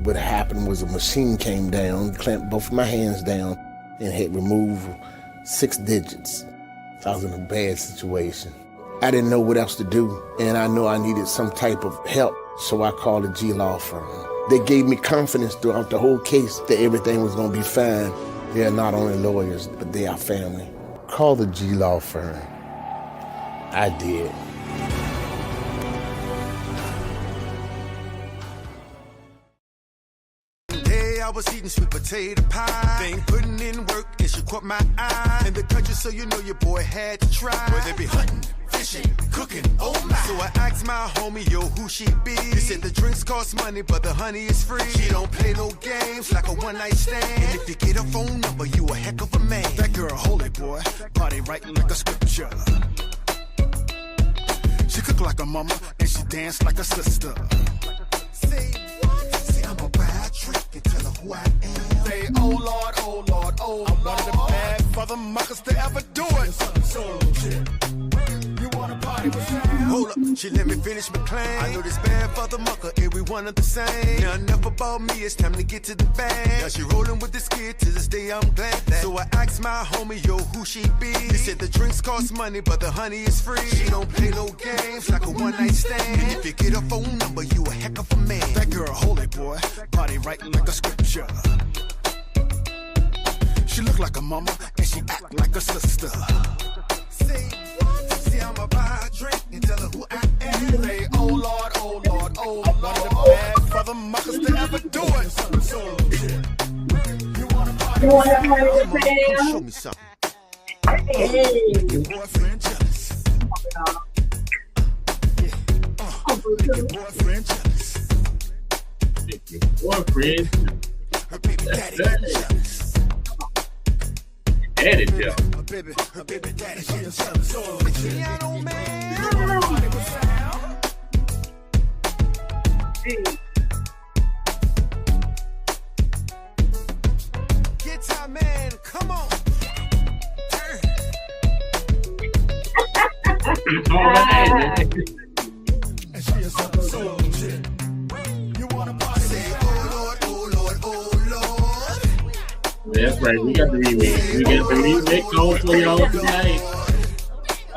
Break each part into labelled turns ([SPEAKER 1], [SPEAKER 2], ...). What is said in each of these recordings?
[SPEAKER 1] What happened was a machine came down, clamped both of my hands down, and had removed 6 digits. So I was in a bad situation. I didn't know what else to do, and I knew I needed some type of help, so I called a G law firm. They gave me confidence throughout the whole case that everything was going to be fine. They're not only lawyers, but they are family. Call the G law firm. I did.
[SPEAKER 2] I was eating sweet potato pie. They ain't putting in work, and she caught my eye. In the country, so you know your boy had to try. Where they be hunting, fishing, cooking, oh my. So I asked my homie, yo, who she be? He said the drinks cost money, but the honey is free. She don't play no games like a one-night stand. And if you get her phone number, you a heck of a man. That girl, holy boy, body writing like a scripture. She cook like a mama, and she dance like a sister. Say what? Say I'm a bad trick and tell her who I am. Say, oh Lord, oh Lord, oh Lord. I'm one of the bad father muckers to ever do it. So shit. You wanna party with Sam? Hold up, she let me finish my claim. I know this bad father mucker, every one of the same. Now enough about me, it's time to get to the bag. Now she rolling with this kid, to this day I'm glad that. So I asked my homie, yo, who she be? He said the drinks cost money, but the honey is free. She don't play no games like a one-night stand. And if you get her phone number, you a heck of a man. That girl, holy boy, body writing like a scripture. She look like a mama, and she act like a sister. Say what? See, I'm a buy a drink and tell her who I am. Say, oh Lord, oh Lord, oh Lord. One of the bad father muckers to ever do it. So, you wanna party with Sam? Show me something.
[SPEAKER 3] Hey.
[SPEAKER 2] Your boyfriend jealous. Your boyfriend jealous.
[SPEAKER 4] Your boyfriend.
[SPEAKER 2] Her baby daddy jealous.
[SPEAKER 4] Daddy jealous.
[SPEAKER 2] Her baby daddy jealous. So, piano man. You wanna party with Sam? Guitar man, come on.
[SPEAKER 4] All right.
[SPEAKER 2] And she is some soul shit. You wanna party? Say, oh Lord, oh Lord, oh Lord.
[SPEAKER 4] That's right. We got the remix. We got the remix on for y'all tonight.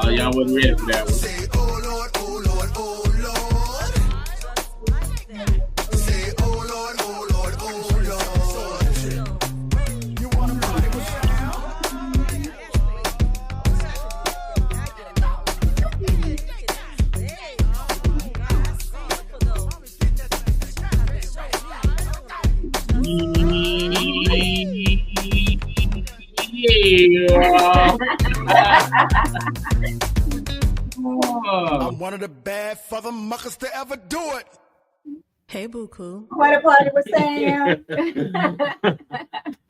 [SPEAKER 4] Oh, y'all wasn't ready for that one.
[SPEAKER 2] Say, oh Lord, oh Lord, oh Lord. Say, oh Lord, oh Lord, oh Lord. You wanna party with Sam?
[SPEAKER 4] Yeah.
[SPEAKER 2] I'm one of the bad father muckers to ever do it.
[SPEAKER 5] Hey, Buku.
[SPEAKER 3] What a party with Sam.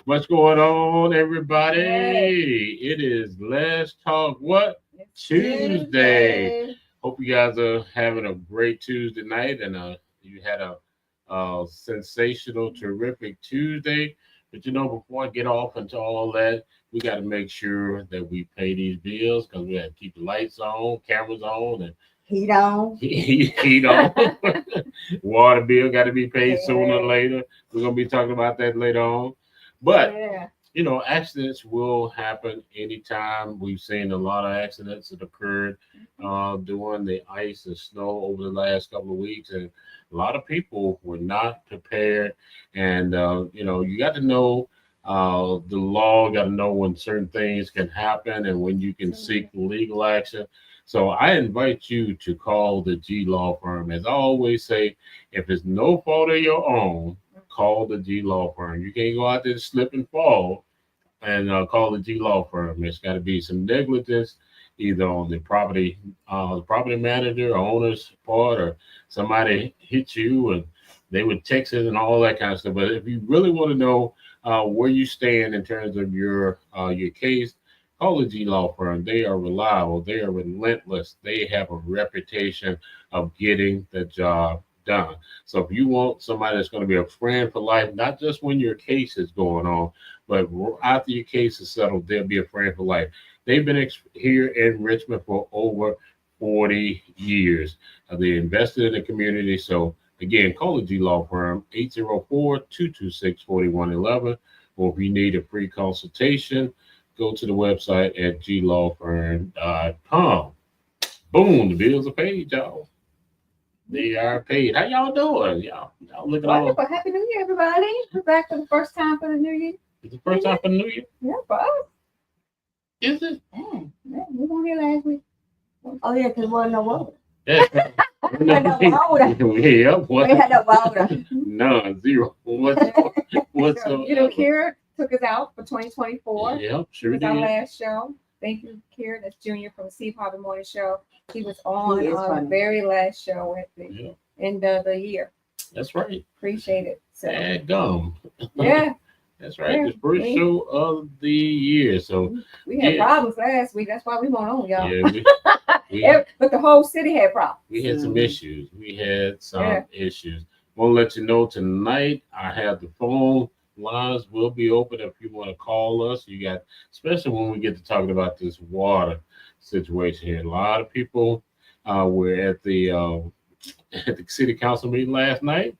[SPEAKER 4] What's going on, everybody?
[SPEAKER 3] Hey.
[SPEAKER 4] It is Let's Talk What? Tuesday. Hope you guys are having a great Tuesday night and you had a sensational, terrific Tuesday. But you know, before I get off into all that, we got to make sure that we pay these bills because we have to keep the lights on, cameras on, and
[SPEAKER 3] Heat on.
[SPEAKER 4] heat on. Water bill got to be paid sooner or later. We're going to be talking about that later on. But, you know, accidents will happen anytime. We've seen a lot of accidents that occurred during the ice and snow over the last couple of weeks. And a lot of people were not prepared. And, you know, you got to know the law, got to know when certain things can happen and when you can seek legal action. So I invite you to call the G Law Firm. As I always say, if it's no fault of your own, call the G Law Firm. You can't go out there and slip and fall and call the G Law Firm. There's got to be some negligence either on the property manager or owner's part, or somebody hit you and they would text it and all that kind of stuff. But if you really want to know where you stand in terms of your case, call the G Law Firm. They are reliable. They are relentless. They have a reputation of getting the job done. So if you want somebody that's going to be a friend for life, not just when your case is going on, but after your case is settled, they'll be a friend for life. They've been here in Richmond for over 40 years. They invested in the community, so Again, call the G Law Firm, 804-226-4111. Or if you need a free consultation, go to the website at glawfirm.com. Boom, the bills are paid, y'all. They are paid. How y'all doing? Y'all looking all...
[SPEAKER 3] Wonderful. Happy New Year, everybody. We're back for the first time for the New Year.
[SPEAKER 4] It's the first time for the New Year?
[SPEAKER 3] Yeah, for us.
[SPEAKER 4] Is it?
[SPEAKER 3] Yeah, we weren't here last week. Oh, yeah, because there wasn't no water.
[SPEAKER 4] Yeah.
[SPEAKER 3] We had no water.
[SPEAKER 4] Yeah,
[SPEAKER 3] We had no water.
[SPEAKER 4] None, zero. What's
[SPEAKER 3] So, Kira took us out for 2024.
[SPEAKER 4] Yep, sure
[SPEAKER 3] It was
[SPEAKER 4] did.
[SPEAKER 3] our last show. Thank you, Kira. That's Junior from the Steve Harvey Morning Show. He was on our very last show at the end of the year.
[SPEAKER 4] That's right.
[SPEAKER 3] Appreciate it. So,
[SPEAKER 4] Gum.
[SPEAKER 3] yeah.
[SPEAKER 4] That's right.
[SPEAKER 3] Yeah.
[SPEAKER 4] The first show of the year. So
[SPEAKER 3] we had problems last week. That's why we went on, y'all.
[SPEAKER 4] Yeah,
[SPEAKER 3] but the whole city had problems.
[SPEAKER 4] we had some issues. We had some issues. We'll let you know tonight. I have the phone lines will be open if you want to call us. You got, especially when we get to talking about this water situation here. A lot of people were at the city council meeting last night,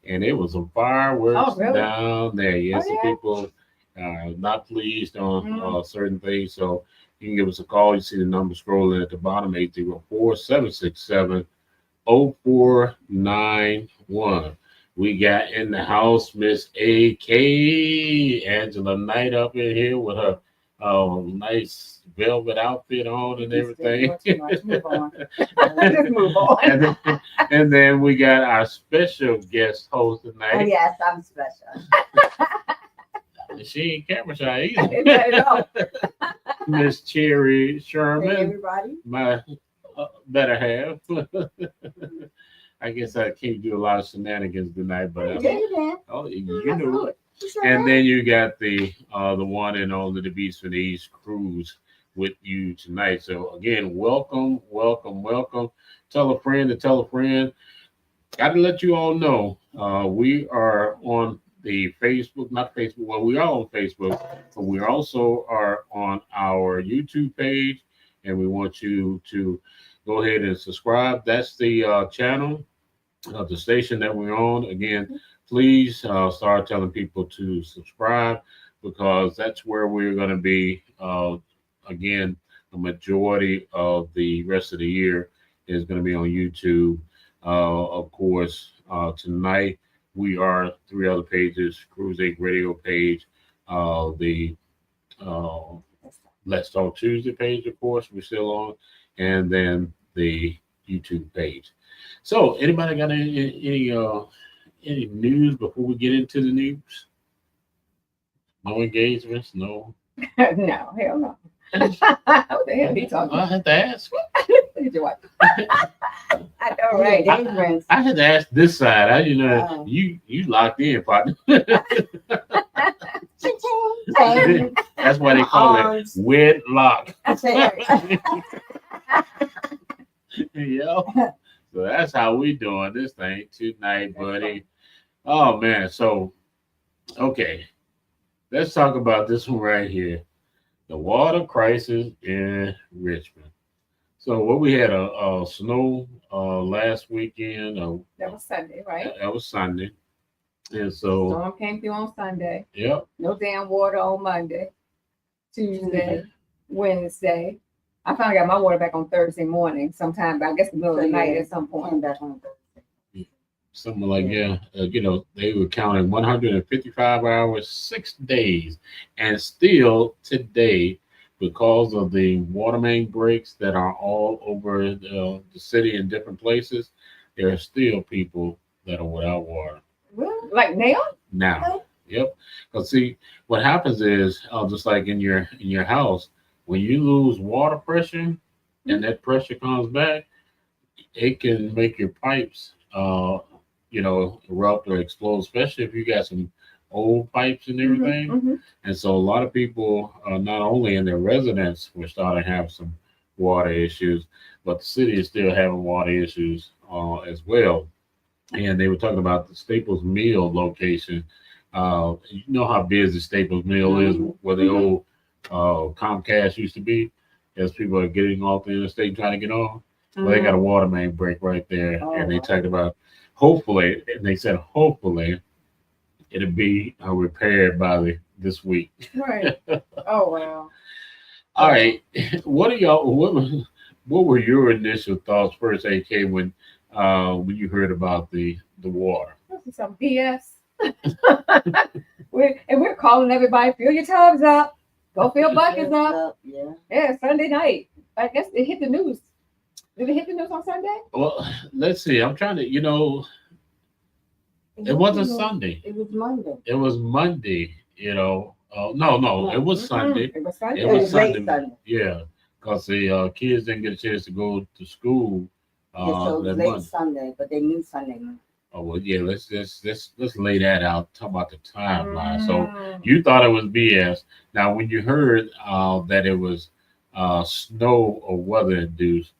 [SPEAKER 4] and it was some fireworks down there. Yes, some people not pleased on certain things. So you can give us a call. You see the number scrolling at the bottom, 804-767-0491. We got in the house Miss A.K. Angela Knight up in here with her nice velvet outfit on and everything.
[SPEAKER 3] Move on. Just move on.
[SPEAKER 4] And then we got our special guest host tonight.
[SPEAKER 6] Oh, yes, I'm special.
[SPEAKER 4] She ain't camera shy either. Miss Cherry Sherman.
[SPEAKER 6] Hey, everybody.
[SPEAKER 4] My better half. I guess I can't do a lot of shenanigans tonight, but
[SPEAKER 6] You can.
[SPEAKER 4] oh, you know it. And then you got the one and only the Beast from the East Cruz with you tonight. So again, welcome. Tell a friend to tell a friend. Got to let you all know we are on the Facebook, not Facebook. Well, we are on Facebook, but we also are on our YouTube page, and we want you to go ahead and subscribe. That's the channel, the station that we're on. Again, please start telling people to subscribe, because that's where we're going to be. Again, the majority of the rest of the year is going to be on YouTube. Of course, tonight we are 3 other pages: Cruz Inc Radio page, the Let's Talk Tuesday page, of course, we're still on, and then the YouTube page. So, anybody got any news before we get into the news? No engagements, no.
[SPEAKER 3] No, hell no. What the hell are you talking
[SPEAKER 4] I
[SPEAKER 3] about?
[SPEAKER 4] had to ask.
[SPEAKER 3] Look at your wife. I know, right?
[SPEAKER 4] I had to ask this side. You locked in, partner. That's why they call it wedlock. Yeah. So that's how we doing this thing tonight, buddy. Oh man. So okay. Let's talk about this one right here. The water crisis in Richmond. So what we had a snow last weekend.
[SPEAKER 3] That was Sunday, right?
[SPEAKER 4] That was Sunday. And so
[SPEAKER 3] Storm came through on Sunday.
[SPEAKER 4] Yep.
[SPEAKER 3] No damn water on Monday, Tuesday, Wednesday. I finally got my water back on Thursday morning sometime, I guess the middle of the night at some point.
[SPEAKER 6] Back on Thursday.
[SPEAKER 4] Something like, they were counting 155 hours, 6 days. And still today, because of the water main breaks that are all over the city in different places, there are still people that are without water.
[SPEAKER 3] Really? Like now?
[SPEAKER 4] Now, yep. Because see, what happens is, just like in your house, when you lose water pressure and that pressure comes back, it can make your pipes erupt or explode, especially if you got some old pipes and everything.
[SPEAKER 3] Mm-hmm.
[SPEAKER 4] And so a lot of people, not only in their residence, were starting to have some water issues, but the city is still having water issues as well. And they were talking about the Staples Mill location. You know how busy Staples Mill is, where the old Comcast used to be, as people are getting off the interstate trying to get on. Well, they got a water main break right there, and they talked about hopefully, and they said hopefully it'll be repaired by this week.
[SPEAKER 3] Right. Oh, wow.
[SPEAKER 4] All right. What are y'all? What were your initial thoughts first, AK, when you heard about the water?
[SPEAKER 3] This is some BS. we're calling everybody, fill your tubs up, go fill buckets up. Yeah, Sunday night. I guess it hit the news. Did it hit the news on Sunday?
[SPEAKER 4] Well, let's see. I'm trying to, it wasn't Sunday.
[SPEAKER 6] It was Monday.
[SPEAKER 4] It was Monday, no, it was Sunday.
[SPEAKER 3] It was Sunday.
[SPEAKER 4] It was
[SPEAKER 6] late
[SPEAKER 4] Sunday. Yeah, because the kids didn't get a chance to go to school.
[SPEAKER 6] So it was
[SPEAKER 4] that
[SPEAKER 6] late
[SPEAKER 4] Monday.
[SPEAKER 6] Sunday, but they knew Sunday night.
[SPEAKER 4] Oh well, yeah. Let's lay that out. Talk about the timeline. So you thought it was BS. Now, when you heard that it was snow or weather induced,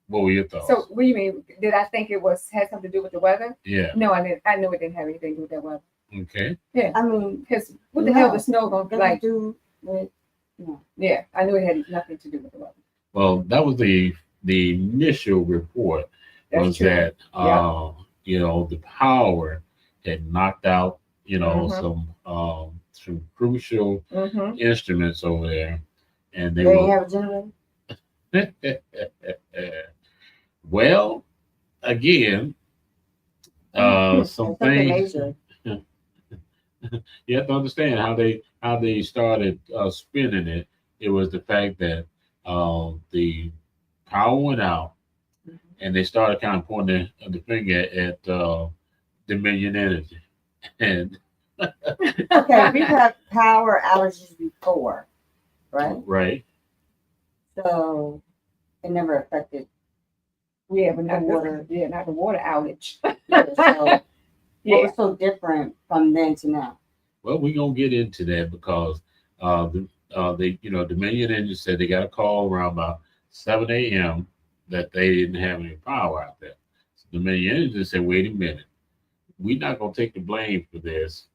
[SPEAKER 4] what were your thoughts?
[SPEAKER 3] So what do you mean? Did I think it had something to do with the weather?
[SPEAKER 4] Yeah.
[SPEAKER 3] No, I didn't. I knew it didn't have anything to do with that weather.
[SPEAKER 4] Okay.
[SPEAKER 3] Yeah.
[SPEAKER 6] I mean,
[SPEAKER 3] Because what the hell was snow going to be like?
[SPEAKER 6] do with, no.
[SPEAKER 3] Yeah, I knew it had nothing to do with the weather.
[SPEAKER 4] Well, that was the initial report.
[SPEAKER 3] That's
[SPEAKER 4] was
[SPEAKER 3] true.
[SPEAKER 4] that the power had knocked out some crucial instruments over there, and they
[SPEAKER 6] They
[SPEAKER 4] were
[SPEAKER 6] have a generator.
[SPEAKER 4] well, again, some
[SPEAKER 6] Something
[SPEAKER 4] things
[SPEAKER 6] major.
[SPEAKER 4] you have to understand how they started spinning it. It was the fact that the power went out, and they started kind of pointing the finger at Dominion Energy, and
[SPEAKER 6] Okay, we've had power outages before, right?
[SPEAKER 4] right.
[SPEAKER 6] So it never affected.
[SPEAKER 3] Yeah, but not
[SPEAKER 6] The water.
[SPEAKER 3] not the water outage.
[SPEAKER 6] So
[SPEAKER 3] Yeah.
[SPEAKER 6] what was so different from then to now?
[SPEAKER 4] Well, we're gonna get into that because Dominion Energy said they got a call around about 7 a.m. that they didn't have any power out there. So Dominion Energy said, "Wait a minute, we're not gonna take the blame for this."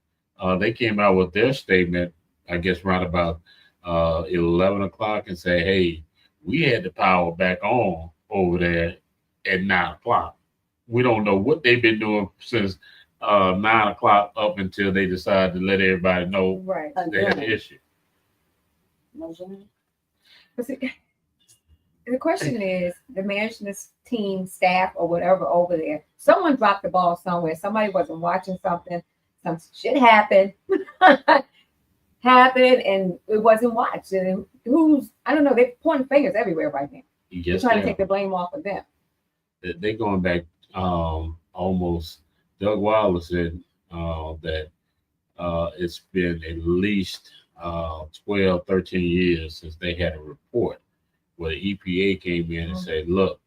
[SPEAKER 4] They came out with their statement, I guess, right about 11 o'clock, and say, "Hey, we had the power back on over there at 9 o'clock. We don't know what they've been doing since 9 o'clock up until they decided to let everybody know
[SPEAKER 3] Right.
[SPEAKER 4] they had an issue."
[SPEAKER 6] No generator?
[SPEAKER 3] But see, the question is, the management team, staff, or whatever over there, someone dropped the ball somewhere. Somebody wasn't watching something. Some shit happened. And it wasn't watched. And I don't know, they're pointing fingers everywhere right now.
[SPEAKER 4] Yes,
[SPEAKER 3] They're trying
[SPEAKER 4] they
[SPEAKER 3] to take the blame off of them.
[SPEAKER 4] They're going back almost. Doug Wilder said that it's been at least 12, 13 years since they had a report where the EPA came in and said, "Look,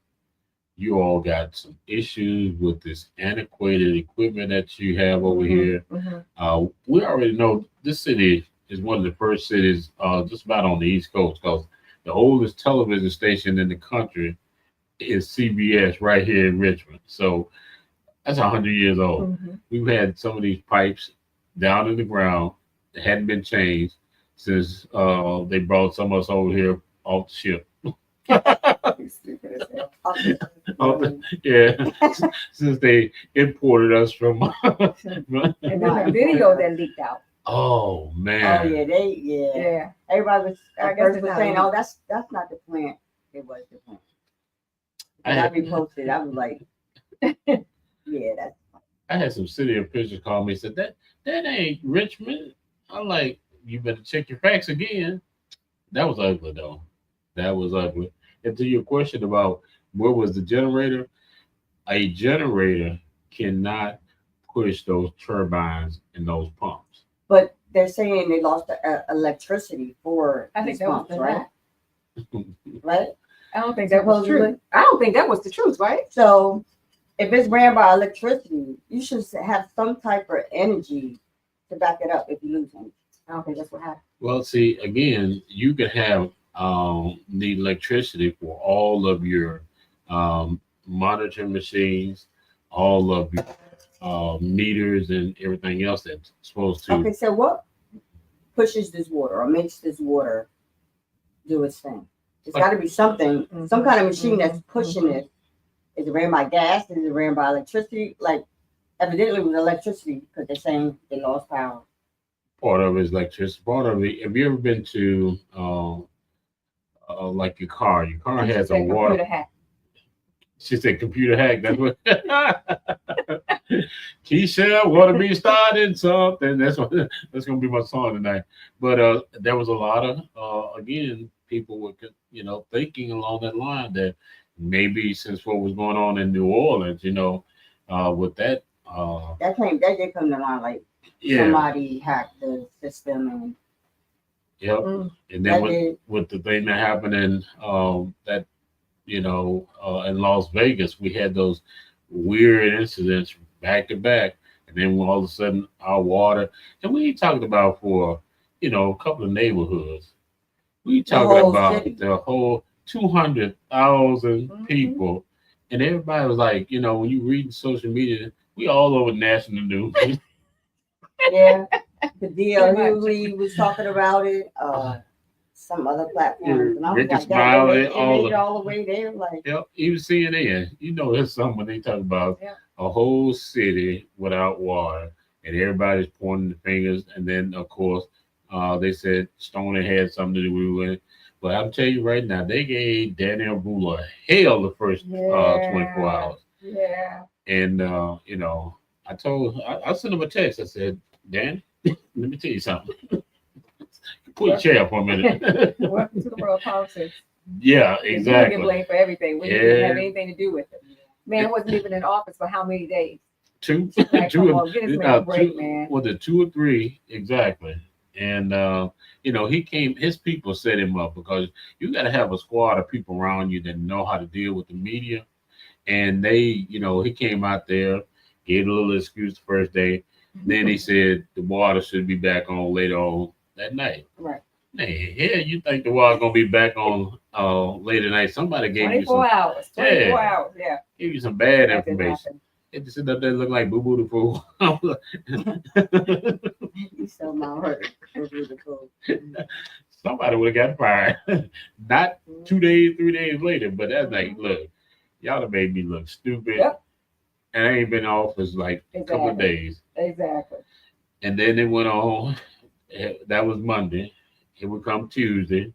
[SPEAKER 4] you all got some issues with this antiquated equipment that you have over here." We already know this city is one of the first cities just about on the East Coast, because the oldest television station in the country is CBS right here in Richmond. So that's 100 years old. We've had some of these pipes down in the ground that hadn't been changed since they brought some of us over here off the ship.
[SPEAKER 3] Stupid as hell.
[SPEAKER 4] Yeah, since they imported us from.
[SPEAKER 3] And then the video that leaked out.
[SPEAKER 4] Oh
[SPEAKER 6] Oh
[SPEAKER 4] man!
[SPEAKER 6] yeah,
[SPEAKER 3] Yeah.
[SPEAKER 6] Everybody was
[SPEAKER 3] I
[SPEAKER 6] at
[SPEAKER 3] guess
[SPEAKER 6] first
[SPEAKER 3] it's
[SPEAKER 6] was
[SPEAKER 3] not
[SPEAKER 6] saying,
[SPEAKER 3] legal.
[SPEAKER 6] "Oh, that's not the plant." It was the plant.
[SPEAKER 4] I
[SPEAKER 6] And I
[SPEAKER 4] had,
[SPEAKER 6] reposted. I was like, "Yeah, that's."
[SPEAKER 4] I had some city officials call me and said that ain't Richmond. I'm like, you better check your facts again. That was ugly though. That was ugly. And to your question about where was the generator, a generator cannot push those turbines and those pumps.
[SPEAKER 6] But they're saying they lost the electricity for
[SPEAKER 3] I think
[SPEAKER 6] these
[SPEAKER 3] that was
[SPEAKER 6] pumps,
[SPEAKER 3] the
[SPEAKER 6] right?
[SPEAKER 3] lie.
[SPEAKER 6] Right.
[SPEAKER 3] I don't think that was true.
[SPEAKER 6] Supposedly.
[SPEAKER 3] I don't think that was the truth, right?
[SPEAKER 6] So if it's ran by electricity, you should have some type of energy to back it up if you lose energy.
[SPEAKER 3] I don't think that's what happened.
[SPEAKER 4] Well, see, again, you could have need electricity for all of your monitoring machines, all of your meters and everything else that's supposed to.
[SPEAKER 6] Okay, so what pushes this water or makes this water do its thing? It's got to be something, some kind of machine that's pushing it. Is it ran by gas? Is it ran by electricity? Like, evidently it was electricity because they're saying they lost power.
[SPEAKER 4] Part of it is electricity. Part of it. Have you ever been to like your car? Your car
[SPEAKER 3] She
[SPEAKER 4] has a
[SPEAKER 3] said
[SPEAKER 4] water.
[SPEAKER 3] computer hack.
[SPEAKER 4] She said computer hack. That's what. Keisha, want to be starting something. That's gonna be my song tonight. But there was a lot of again people were thinking along that line that maybe since what was going on in New Orleans, with that.
[SPEAKER 6] That did come to mind. Like somebody hacked the system and.
[SPEAKER 4] Yep. And then with the thing that happened in that in Las Vegas, we had those weird incidents back to back, and then all of a sudden our water, and we ain't talking about for a couple of neighborhoods. We talking about city. The whole 200,000 people, and everybody was like, when you read social media, we all over national news.
[SPEAKER 6] Yeah, the DLU was talking about it. Some other platforms, and I was like, that made it all the way there. Like,
[SPEAKER 4] yep, even CNN, it's something when they talk about a whole city without water, and everybody's pointing the fingers, and then of course, they said Stoney had something to do with it. But I'll tell you right now, they gave Daniel Boulder hell the first 24 hours.
[SPEAKER 3] Yeah.
[SPEAKER 4] And I sent him a text. I said, Dan, let me tell you something. Put a chair for a minute.
[SPEAKER 3] Welcome to the world of politics.
[SPEAKER 4] Yeah, exactly.
[SPEAKER 3] You get blamed for everything when you didn't have anything to do with it. Man wasn't even in office for how many days?
[SPEAKER 4] Two.
[SPEAKER 3] Like, come on, get this man a break, man.
[SPEAKER 4] Was it 2 or 3? Exactly. And he came. His people set him up because you got to have a squad of people around you that know how to deal with the media. And they, he came out there, gave a little excuse the first day. Then he said the water should be back on later on that night.
[SPEAKER 6] Right.
[SPEAKER 4] Man, yeah, you think the water's gonna be back on later night? Somebody gave
[SPEAKER 3] 24
[SPEAKER 4] you some
[SPEAKER 3] hours. 24 hours. Yeah.
[SPEAKER 4] Gave you some bad information. It just sit up there looking like Boo Boo the Fool.
[SPEAKER 6] You so malheurted. Boo Boo the Fool.
[SPEAKER 4] Somebody would have got fired. Not 2 days, 3 days later, but that's like, look, y'all have made me look stupid.
[SPEAKER 3] Yep.
[SPEAKER 4] And I ain't been in office like a couple of days.
[SPEAKER 3] Exactly.
[SPEAKER 4] And then it went on. That was Monday. It would come Tuesday.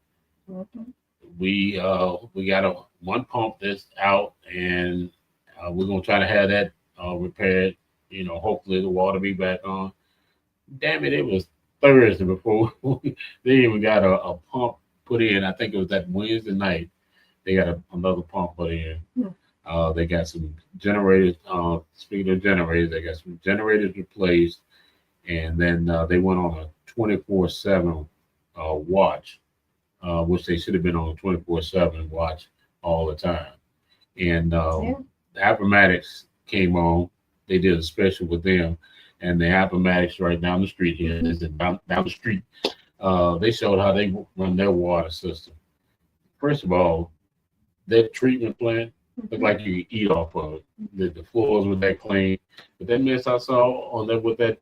[SPEAKER 4] We got one pump that's out, and we're gonna try to have that repaired. Hopefully the water be back on. Damn it! It was Thursday before they even got a pump put in. I think it was that Wednesday night. They got another pump put in. They got some generators. Speaking of generators, they got some generators replaced, and then they went on a 24/7 watch, which they should have been on a 24/7 watch all the time. And the Appomattox came on. They did a special with them, and the Appomattox right down the street here is down the street. They showed how they run their water system. First of all, their treatment plant looked like you could eat off of it. The floors were that clean, but that mess I saw on that with that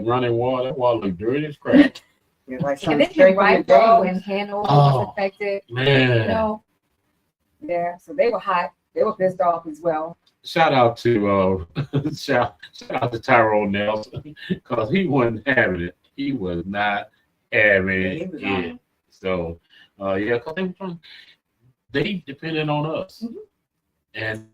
[SPEAKER 4] running water, that water looked dirty as crap.
[SPEAKER 6] Like
[SPEAKER 3] and then you're right, though, and Hanover was affected.
[SPEAKER 4] Man.
[SPEAKER 3] Yeah, so they were hot. They were pissed off as well.
[SPEAKER 4] Shout out to shout out to Tyrone Nelson, because he wasn't having it. He was not having it. So because they depended on us. And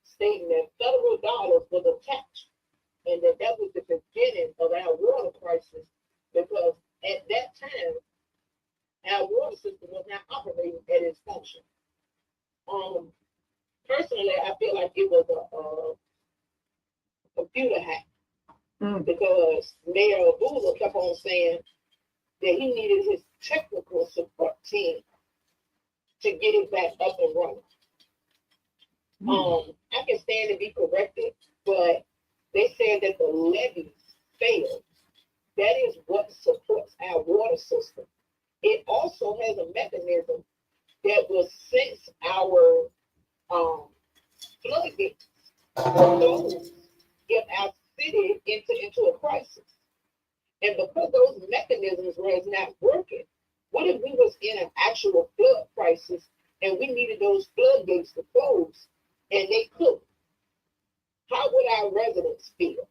[SPEAKER 7] stating that federal dollars was attached, and that was the beginning of our water crisis, because at that time, our water system was not operating at its function. Personally, I feel like it was a computer hack, because Mayor Abula kept on saying that he needed his technical support team to get it back up and running. I can stand to be corrected, but they said that the levees failed. That is what supports our water system. It also has a mechanism that will sense our floodgates if our city into a crisis. And because those mechanisms was not working, what if we was in an actual flood crisis and we needed those floodgates to close and they couldn't? How would our residents feel?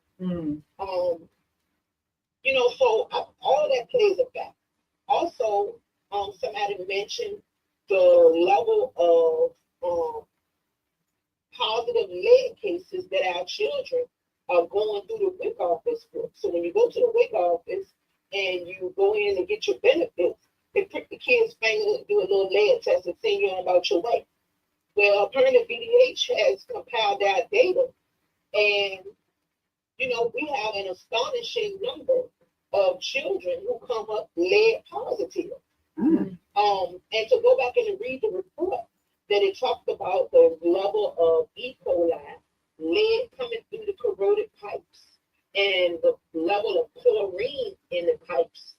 [SPEAKER 7] So all of that plays a factor. Also, somebody mentioned the level of positive lead cases that our children are going through the WIC office for. So when you go to the WIC office and you go in and get your benefits, they prick the kids' finger and do a little lead test and send you on about your way. Well, apparently BDH has compiled our data, and we have an astonishing number of children who come up lead positive. And to go back and read the report, that it talked about the level of E. coli, lead coming through the corroded pipes, and the level of chlorine in the pipes.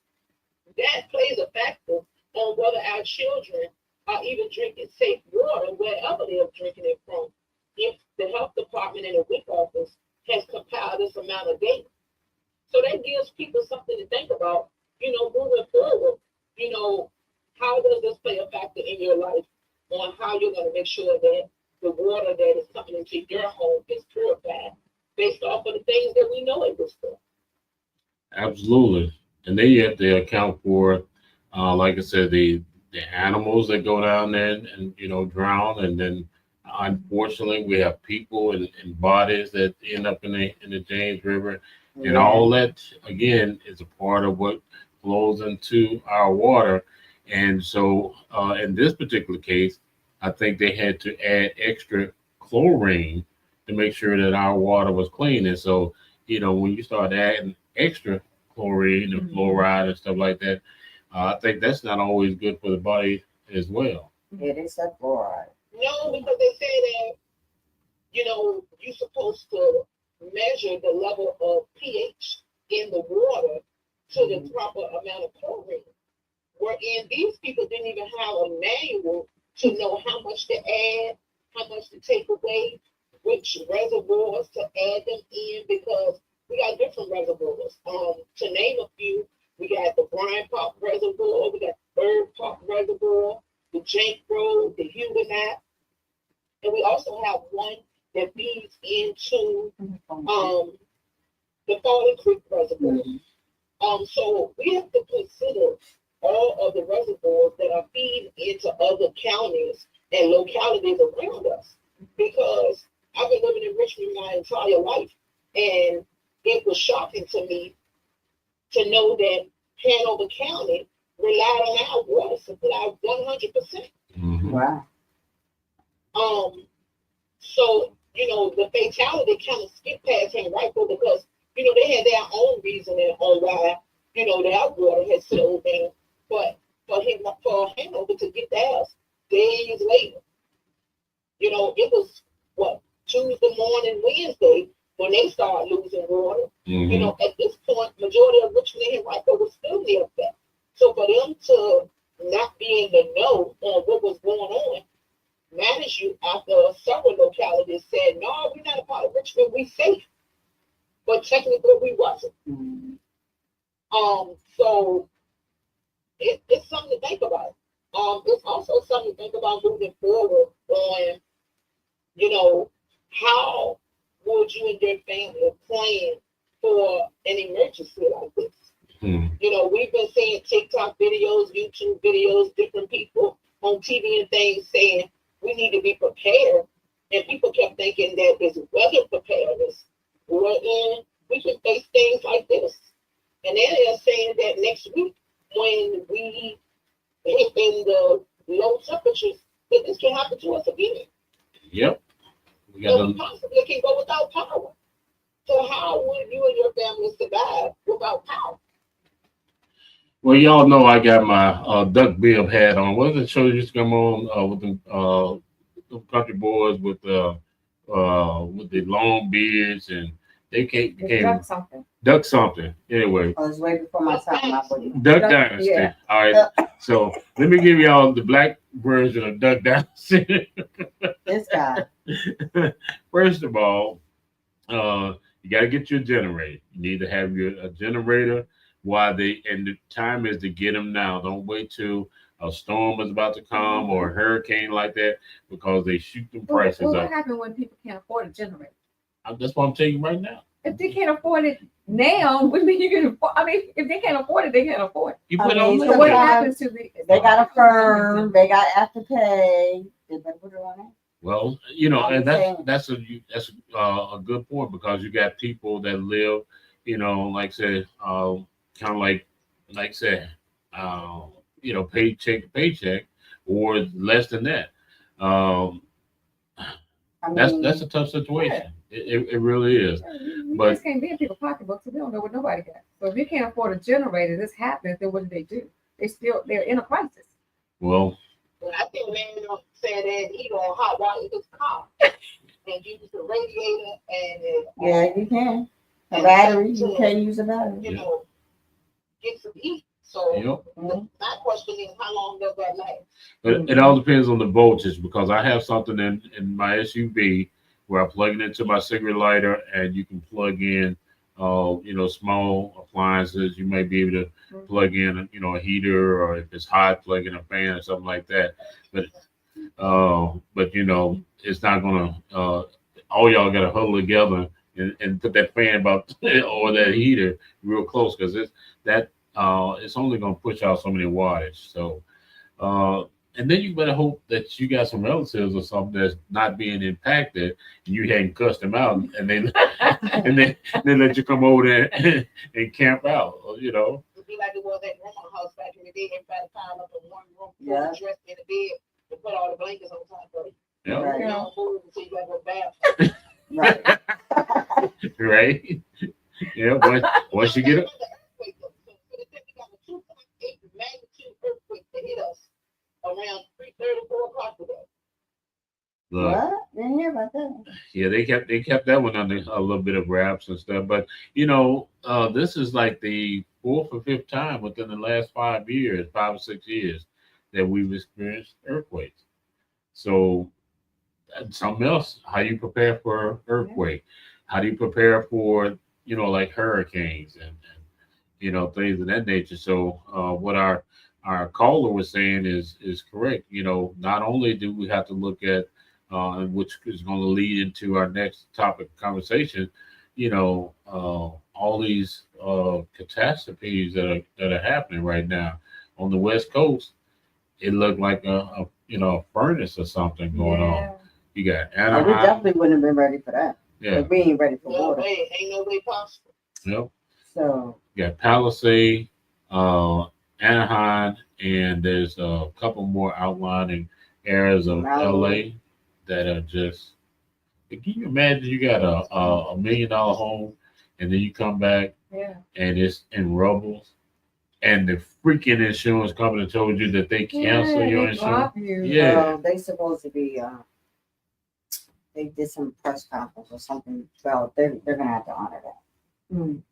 [SPEAKER 7] That plays a factor on whether our children are even drinking safe water wherever they're drinking it from, if the health department and the WIC office has compiled this amount of data. So that gives people something to think about, moving forward. How does this play a factor in your life on how you're going to make sure that the water that is coming into your home is purified based off of the things that we know it was for?
[SPEAKER 4] Absolutely. And then you have to account for, like I said, the animals that go down there and drown. And then unfortunately we have people and bodies that end up in the James River. And all that, again, is a part of what flows into our water. And so in this particular case, I think they had to add extra chlorine to make sure that our water was clean. And so, when you start adding extra chlorine and fluoride and stuff like that, I think that's not always good for the body as well.
[SPEAKER 6] It is a fluoride.
[SPEAKER 7] No, because they say that, you're supposed to measure the level of pH in the water to the proper amount of chlorine. Wherein these people didn't even have a manual to know how much to add, how much to take away, which reservoirs to add them in, because we got different reservoirs. To name a few, we got the Bryant Park Reservoir, we got the Bird Park Reservoir, the Jank Road, the Huguenot, and we also have one that feeds into the Falling Creek Reservoir. So we have to consider all of the reservoirs that are feeding into other counties and localities around us, because I've been living in Richmond my entire life, and it was shocking to me to know that Hanover County relied on our water supply 100%.
[SPEAKER 6] Wow.
[SPEAKER 7] So, the fatality kind of skipped past Henrico because, they had their own reasoning on why, their water had slowed down. But for Hanover to get theirs days later, it was Tuesday morning, Wednesday, when they started losing water. At this point, majority of Richmond and Henrico was still near that. So for them to not be in the know on what was going on, manage you after several localities said, no, we're not a part of Richmond, we safe. But technically we wasn't. So it's something to think about. It's also something to think about moving forward on, how would you and your family plan for an emergency like this? We've been seeing TikTok videos, YouTube videos, different people on TV and things saying we need to be prepared And people kept thinking that it's weather preparedness, wherein we can face things like this. And they are saying that next week, when we hit in the low temperatures, that this can happen to us again.
[SPEAKER 4] Yep. We
[SPEAKER 7] possibly can go without power. So how would you and your family survive without power?
[SPEAKER 4] Well, y'all know I got my duck bill hat on. What was the show used to come on with the country boys with the long beards, and they became duck something. Anyway,
[SPEAKER 6] I was way before my time.
[SPEAKER 4] Duck Dynasty. Yeah. All right. So let me give y'all the black version of Duck Dynasty.
[SPEAKER 6] This guy.
[SPEAKER 4] First of all, you got to get your generator. You need to have a generator. And the time is to get them now. Don't wait till a storm is about to come or a hurricane like that, because they shoot them prices up.
[SPEAKER 3] What happens when people can't afford a generator?
[SPEAKER 4] That's what I'm telling you right now.
[SPEAKER 3] If they can't afford it now, what do you mean you can afford? I mean, if they can't afford it, they can't afford it.
[SPEAKER 4] You put on
[SPEAKER 3] so what happens to the?
[SPEAKER 6] They got a firm. They got afterpay. They better put it on it.
[SPEAKER 4] Well, you know, and that's a good point, because you got people that live, you know, like say, kind of like say, you know, paycheck to paycheck, or less than that. That's a tough situation. Yeah. It really is.
[SPEAKER 3] You just can't be in people's pocketbooks, so they don't know what nobody got. So if you can't afford a generator, this happens, then what do? They're in a crisis.
[SPEAKER 4] Well,
[SPEAKER 7] I think man said that he gonna hot wire his car and use the radiator and
[SPEAKER 6] yeah, you can. A battery, you can use a battery.
[SPEAKER 7] You know, get some heat. So my question is, how long does that last?
[SPEAKER 4] But it all depends on the voltage, because I have something in my SUV where I plug it into my cigarette lighter, and you can plug in, you know, small appliances. You may be able to plug in, you know, a heater, or if it's hot, plug in a fan or something like that. But you know, it's not gonna. All y'all gotta huddle together and put that fan about or that heater real close, because it's only going to push out so many wattage. So, and then you better hope that you got some relatives or something that's not being impacted, and you hadn't cussed them out, and they let you come over there and camp out. You know,
[SPEAKER 7] it'd be like it was at grandma's house back in the day. Everybody piled up in one room, dressed in the bed, and put all the blankets on top of it.
[SPEAKER 4] Yeah.
[SPEAKER 7] Right. You don't move until you got to go bath.
[SPEAKER 4] Right. Right. Yeah. Once you get it.
[SPEAKER 7] Magnitude earthquake that hit us around 3:30, 4 o'clock today.
[SPEAKER 6] What? Didn't hear about that.
[SPEAKER 4] Yeah, they kept that one under a little bit of wraps and stuff. But you know, this is like the 4th or 5th time within the last 5 or 6 years that we've experienced earthquakes. So something else. How you prepare for earthquake? How do you prepare for, you know, like hurricanes and you know, things of that nature. So what our caller was saying is correct. You know, not only do we have to look at, which is going to lead into our next topic of conversation, you know, all these catastrophes that are happening right now on the West Coast. It looked like a furnace or something going on. You got Anaheim.
[SPEAKER 6] We definitely wouldn't have been ready for that.
[SPEAKER 4] Yeah,
[SPEAKER 6] we ain't ready for water.
[SPEAKER 7] Ain't no way possible.
[SPEAKER 4] Yep.
[SPEAKER 6] So
[SPEAKER 4] you got Palisade, Anaheim, and there's a couple more outlying areas of LA that are just. Can you imagine you got a $1 million home, and then you come back and it's in rubble, and the freaking insurance company told you that they cancel your insurance?
[SPEAKER 6] Yeah, they supposed to be. They did some press conference or something. Well, they're gonna have to honor that.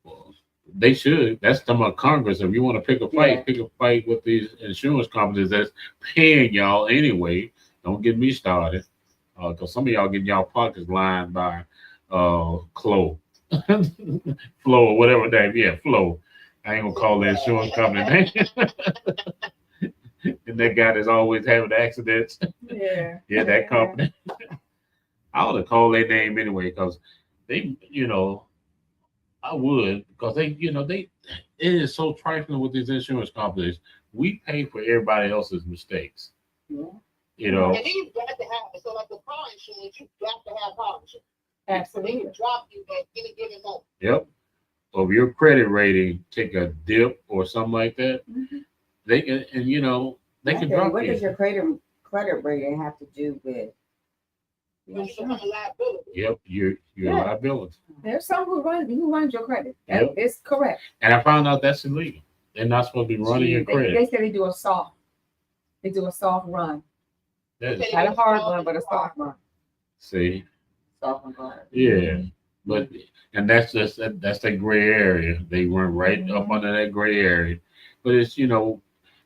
[SPEAKER 4] Well, they should. That's talking about Congress. If you want to pick a fight with these insurance companies that's paying y'all anyway. Don't get me started, because some of y'all getting y'all pockets lined by Flo, Flo or whatever name. Yeah, Flo. I ain't gonna call the insurance company name. And that guy that's always having accidents.
[SPEAKER 3] Yeah,
[SPEAKER 4] that company. I would have called their name anyway, because they, you know, I would, because they, you know, it is so trifling with these insurance companies. We pay for everybody else's mistakes.
[SPEAKER 6] Yeah.
[SPEAKER 4] You know.
[SPEAKER 7] And then you got to have it. So like the car insurance, you got to have car insurance.
[SPEAKER 3] Absolutely.
[SPEAKER 7] They can drop you at any given moment.
[SPEAKER 4] Yep. Or if your credit rating take a dip or something like that, they can, and you know, they can drop
[SPEAKER 6] What
[SPEAKER 4] you.
[SPEAKER 6] does your credit rating have to do with?
[SPEAKER 7] You become a liability.
[SPEAKER 4] Yep, your liability.
[SPEAKER 3] There's some who runs your credit.
[SPEAKER 4] Yep.
[SPEAKER 3] It's correct.
[SPEAKER 4] And I found out that's illegal. They're not supposed to be running your credit.
[SPEAKER 3] They say they do a soft. They do a soft run.
[SPEAKER 4] That is,
[SPEAKER 3] Not a hard run, but a soft run.
[SPEAKER 4] see,
[SPEAKER 6] Soft run.
[SPEAKER 4] yeah, but and that's that gray area. They run right up under that gray area. But it's, you know,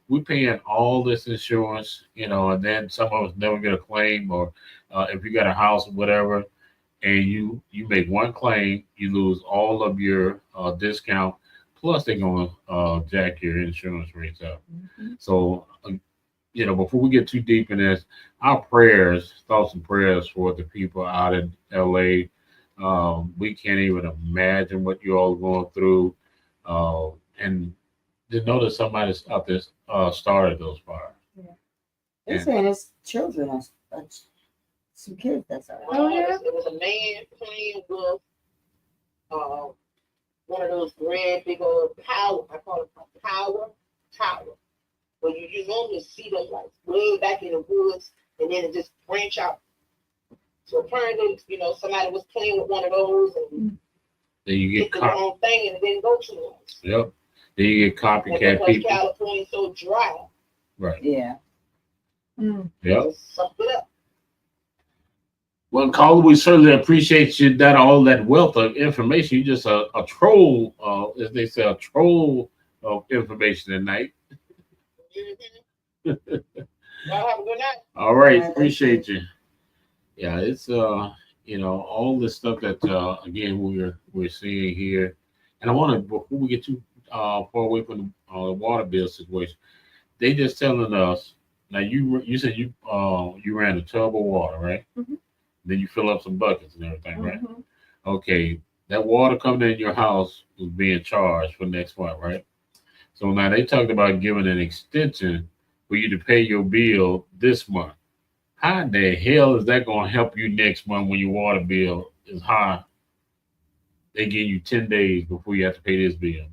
[SPEAKER 4] we're paying all this insurance, you know, and then some of us never get a claim, or if you got a house or whatever, and you make one claim, you lose all of your discount. Plus, they're going to jack your insurance rates up. So, you know, before we get too deep in this, our prayers, thoughts and prayers for the people out in LA. We can't even imagine what you all are going through. And to know that somebody out there started those fires.
[SPEAKER 6] They're saying it's children, some kids that's all right.
[SPEAKER 3] Oh, yeah?
[SPEAKER 7] It was a man playing with one of those red big old power, I call it a power tower. Where you normally see them like way back in the woods, and then it just branch out. So apparently, you know, somebody was playing with one of those, and
[SPEAKER 4] then you get
[SPEAKER 7] the wrong thing, and it didn't go too long.
[SPEAKER 4] Yep. Then you get copycat people.
[SPEAKER 7] California's so dry.
[SPEAKER 4] Right.
[SPEAKER 6] Yeah.
[SPEAKER 4] Yep.
[SPEAKER 7] Just suck it up.
[SPEAKER 4] Well, Carla, we certainly appreciate you that all that wealth of information. You just a troll, as they say, a troll of information tonight.
[SPEAKER 7] Y'all have a good night.
[SPEAKER 4] All right, appreciate you. Yeah, it's you know, all this stuff that again we're seeing here, and I want to, before we get too far away from the water bill situation, they just telling us now. You said you ran a tub of water, right? Then you fill up some buckets and everything, right? Okay, that water coming in your house was being charged for next month, right? So now they talked about giving an extension for you to pay your bill this month. How the hell is that going to help you next month when your water bill is high? They give you 10 days before you have to pay this bill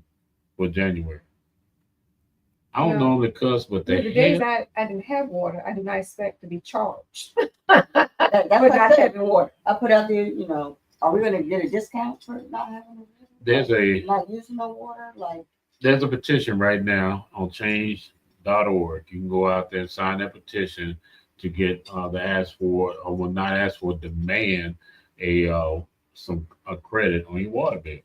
[SPEAKER 4] for January. I don't normally cuss, but the
[SPEAKER 3] days I didn't have water, I did not expect to be charged.
[SPEAKER 6] That's what I said. Water. I put out there, you know, are we going to get a discount for not having not using no water? Like,
[SPEAKER 4] there's a petition right now on change.org. You can go out there and sign that petition to get demand a credit on your water bill.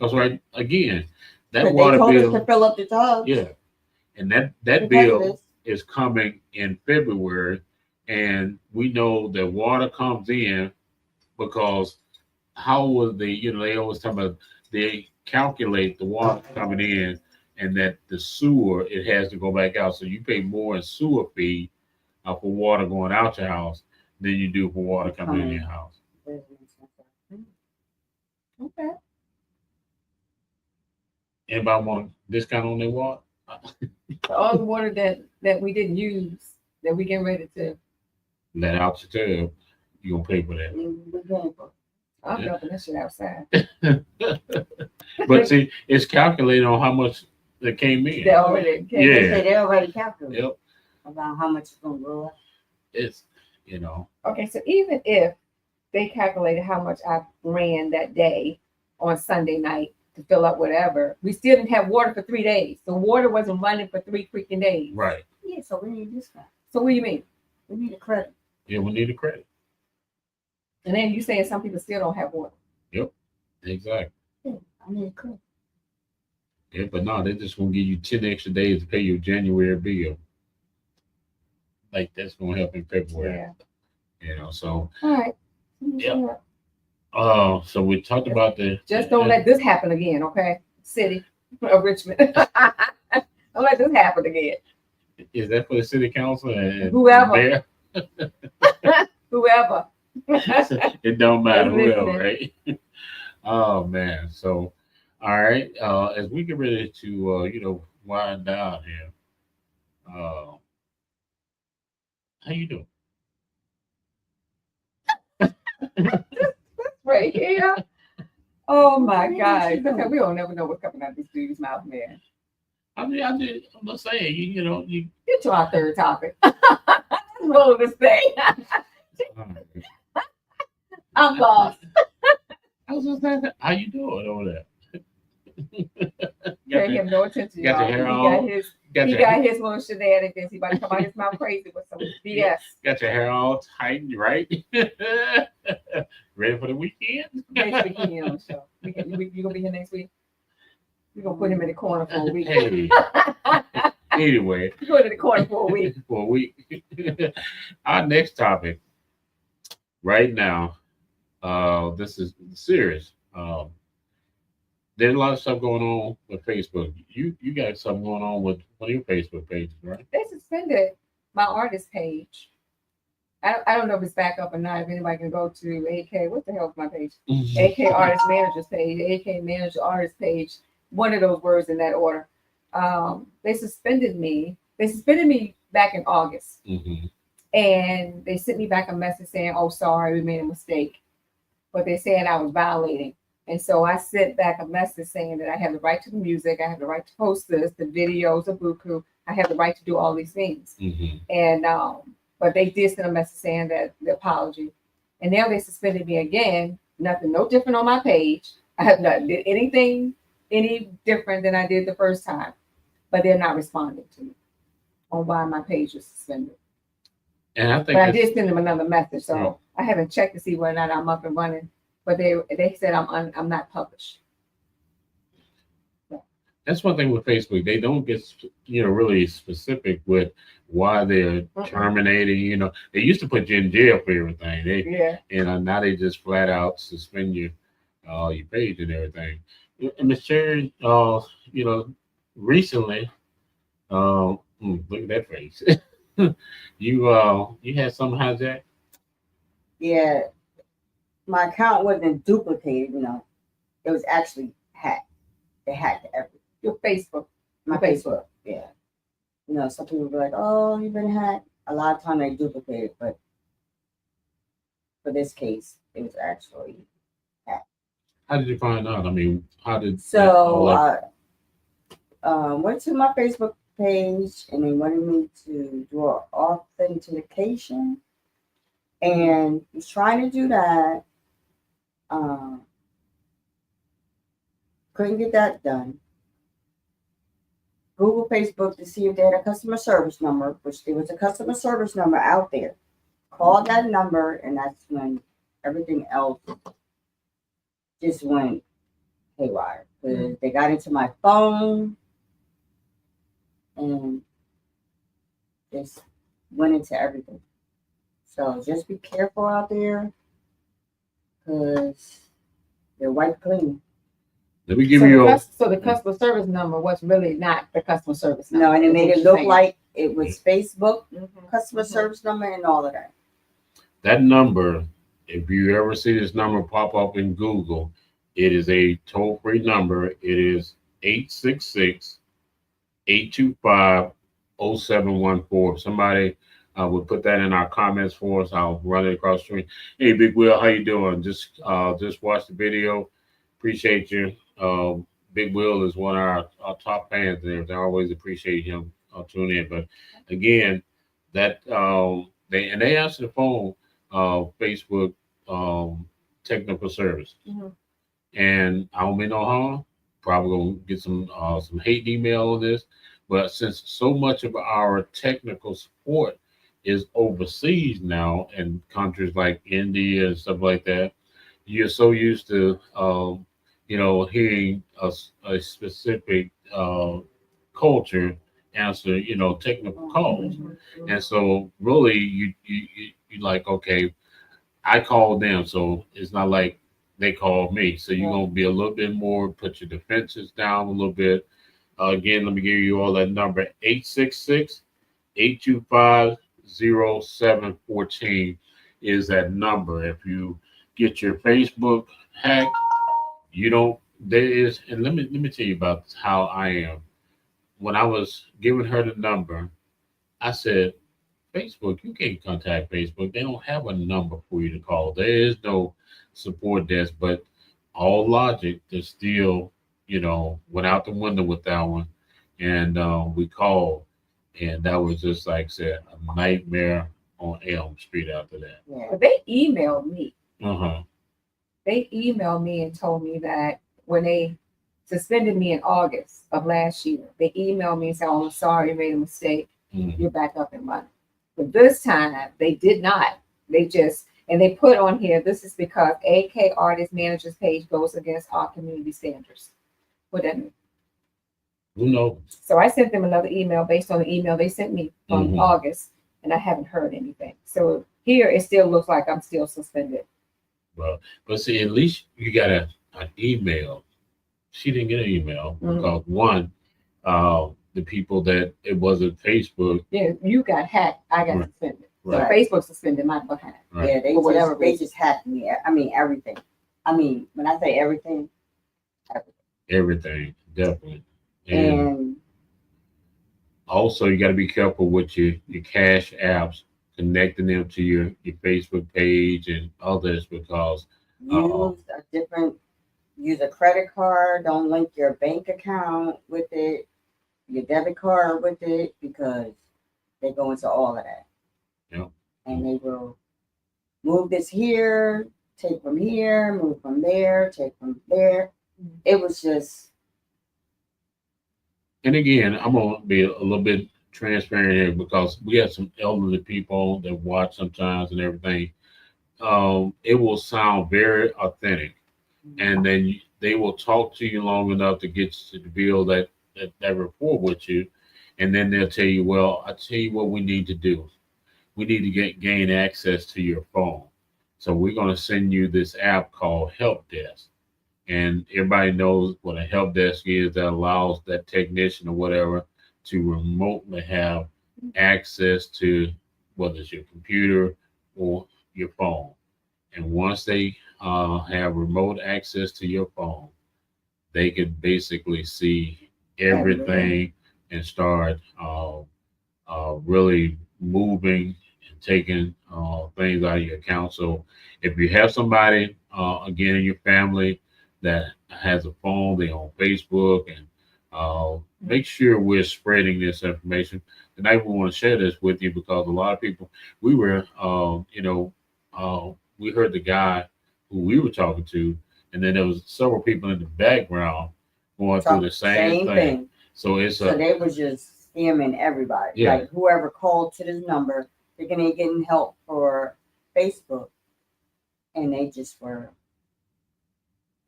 [SPEAKER 4] That's right. Again, that water bill
[SPEAKER 6] to fill up the tub.
[SPEAKER 4] Yeah, and that bill is coming in February, and we know that water comes in because how will they? You know, they always talk about they calculate the water coming in, and that the sewer it has to go back out. So you pay more in sewer fee for water going out your house than you do for water coming in your house.
[SPEAKER 3] Okay.
[SPEAKER 4] Anybody want a discount on their water?
[SPEAKER 3] All the water that we didn't use, that we getting ready to
[SPEAKER 4] let out your tub, you're gonna pay for that.
[SPEAKER 3] I'm dumping that shit outside.
[SPEAKER 4] But see, it's calculated on how much that came in.
[SPEAKER 3] They already came.
[SPEAKER 4] Yeah.
[SPEAKER 6] They already calculated.
[SPEAKER 4] Yep.
[SPEAKER 6] About how much it's gonna go up.
[SPEAKER 4] It's, you know.
[SPEAKER 3] Okay, so even if they calculated how much I ran that day on Sunday night to fill up whatever, we still didn't have water for 3 days. The water wasn't running for 3 freaking days.
[SPEAKER 4] Right.
[SPEAKER 6] Yeah, so we need a discount.
[SPEAKER 3] So what do you mean?
[SPEAKER 6] We need a credit.
[SPEAKER 4] Yeah, we need a credit.
[SPEAKER 3] And then you saying some people still don't have water.
[SPEAKER 4] Yep. Exactly.
[SPEAKER 6] Yeah, I need a credit.
[SPEAKER 4] Yeah, but no, they're just gonna give you 10 extra days to pay your January bill. Like that's gonna help in February.
[SPEAKER 3] Yeah.
[SPEAKER 4] You know, so
[SPEAKER 3] all right.
[SPEAKER 4] Yeah. So we talked about the
[SPEAKER 3] just don't let this happen again, okay? City of Richmond. Don't let this happen again.
[SPEAKER 4] Is that for the city council and
[SPEAKER 3] whoever? Whoever.
[SPEAKER 4] It don't matter whoever, right? Oh man. So all right. As we get ready to wind down here. How you doing?
[SPEAKER 3] Right here. Oh my God. Okay, we don't never know what's coming out of this dude's mouth, man.
[SPEAKER 4] I'm just saying, you
[SPEAKER 3] Get to our third topic. Roll this thing. I'm lost.
[SPEAKER 4] I was just saying, how you doing over there?
[SPEAKER 3] Pay him no attention,
[SPEAKER 4] got
[SPEAKER 3] y'all.
[SPEAKER 4] Your hair all,
[SPEAKER 3] He got his little shenanigans. He about to come out his mouth crazy with some BS.
[SPEAKER 4] Got your hair all tightened, right? Ready for the weekend?
[SPEAKER 3] Next week he on the show. You gonna be here next week? We're gonna put him in the corner for a week.
[SPEAKER 4] Hey. Anyway.
[SPEAKER 3] You go to the corner for a week.
[SPEAKER 4] For a week. Our next topic right now, this is serious. There's a lot of stuff going on with Facebook. You got something going on with one of your Facebook pages, right?
[SPEAKER 3] They suspended my artist page. I don't know if it's back up or not. If anybody can go to AK, what the hell is my page? AK Artist Managers page, AK Manager Artist page. One of those words in that order. They suspended me. They suspended me back in August, and they sent me back a message saying, "Oh, sorry, we made a mistake," but they said I was violating. And so I sent back a message saying that I have the right to the music, I have the right to post this, the videos of Buku, I have the right to do all these things. And but they did send a message saying that the apology. And now they suspended me again. Nothing, no different on my page. I have not did anything any different than I did the first time, but they're not responding to me on why my page was suspended.
[SPEAKER 4] And I think
[SPEAKER 3] I did send them another message, so I haven't checked to see whether or not I'm up and running. But they said I'm not published.
[SPEAKER 4] That's one thing with Facebook. They don't get really specific with why they're terminating. They used to put you in jail for everything. And now they just flat out suspend your page and everything. And Ms. Cherry, recently, look at that face. You had something hijacked?
[SPEAKER 6] Yeah. My account wasn't duplicated, it was actually hacked. They hacked everything.
[SPEAKER 3] Your Facebook.
[SPEAKER 6] My Facebook, yeah. Some people be like, "Oh, you've been hacked." A lot of time they duplicate it, but for this case, it was actually hacked.
[SPEAKER 4] How did you find out? I mean, how did
[SPEAKER 6] went to my Facebook page and they wanted me to do an authentication, and was trying to do that. Couldn't get that done. Google Facebook to see if they had a customer service number, which there was a customer service number out there. Called that number, and that's when everything else just went haywire. Because they got into my phone and just went into everything. So just be careful out there, because they're white clean.
[SPEAKER 4] Let me give you
[SPEAKER 3] so the customer service number was really not the customer service number.
[SPEAKER 6] No, and it made it look like it was Facebook customer service number and all of that.
[SPEAKER 4] That number, if you ever see this number pop up in Google, it is a toll-free number. It is 866-825-0714. Somebody would put that in our comments for us. I'll run it across the screen. Hey, Big Will, how you doing? Just watch the video. Appreciate you. Big Will is one of our top fans there. I always appreciate him tuning in. But again, that they answer the phone, Facebook technical service, and I don't mean no harm. Probably gonna get some hate email on this, but since so much of our technical support is overseas now in countries like India and stuff like that, you're so used to hearing a specific culture answer, technical calls. And so really you like, okay, I called them, so it's not like they called me. So you're going to be a little bit more, put your defenses down a little bit. Again, let me give you all that number, 866-825-0714 is that number. If you get your Facebook hacked, and let me tell you about how I am. When I was giving her the number, I said, Facebook, you can't contact Facebook. They don't have a number for you to call. There is no support desk, but all logic is still, went out the window with that one. And we called, and that was just like I said, a nightmare on Elm Street after that.
[SPEAKER 6] Yeah.
[SPEAKER 3] But they emailed me.
[SPEAKER 4] Uh-huh.
[SPEAKER 3] They emailed me and told me that when they suspended me in August of last year, they emailed me and said, "Oh, I'm sorry, you made a mistake.
[SPEAKER 4] Mhm.
[SPEAKER 3] You're back up and running." But this time they did not. They put on here, this is because AK Artist Managers page goes against our community standards. What that mean?
[SPEAKER 4] Who knows?
[SPEAKER 3] So I sent them another email based on the email they sent me from
[SPEAKER 4] Mhm.
[SPEAKER 3] August, and I haven't heard anything. So here it still looks like I'm still suspended.
[SPEAKER 4] Well, but see, at least you got an email. She didn't get an email because one, the people that it wasn't Facebook.
[SPEAKER 3] Yeah, you got hacked. I got
[SPEAKER 4] Right.
[SPEAKER 3] suspended.
[SPEAKER 4] Right.
[SPEAKER 3] So Facebook suspended my behind.
[SPEAKER 4] Right.
[SPEAKER 6] Yeah, they
[SPEAKER 3] For whatever
[SPEAKER 6] just, they
[SPEAKER 3] reason.
[SPEAKER 6] just hacked me. I mean, everything. I mean, when I say everything,
[SPEAKER 4] Everything, definitely. And
[SPEAKER 6] and
[SPEAKER 4] also, you got to be careful with your cash apps, connecting them to your Facebook page and others because
[SPEAKER 6] use a credit card. Don't link your bank account with it, your debit card with it, because they go into all of that.
[SPEAKER 4] Yep.
[SPEAKER 6] And they will move this here, take from here, move from there, take from there. It was just,
[SPEAKER 4] And again, I'm gonna be a little bit transparent here because we have some elderly people that watch sometimes and everything. It will sound very authentic, and then they will talk to you long enough to get you to build that rapport with you, and then they'll tell you, "Well, I tell you what we need to do. We need to gain access to your phone. So we're gonna send you this app called Help Desk." And everybody knows what a help desk is, that allows that technician or whatever to remotely have access to whether it's your computer or your phone. And once they have remote access to your phone, they can basically see everything and start really moving and taking things out of your account. So if you have somebody, again, in your family that has a phone, they on Facebook, and make sure we're spreading this information. Tonight we want to share this with you because a lot of people, we were, we heard the guy who we were talking to, and then there was several people in the background going through the same thing. So
[SPEAKER 6] they was just scamming everybody.
[SPEAKER 4] Yeah.
[SPEAKER 6] Like whoever called to this number, they're gonna get help for Facebook, and they just were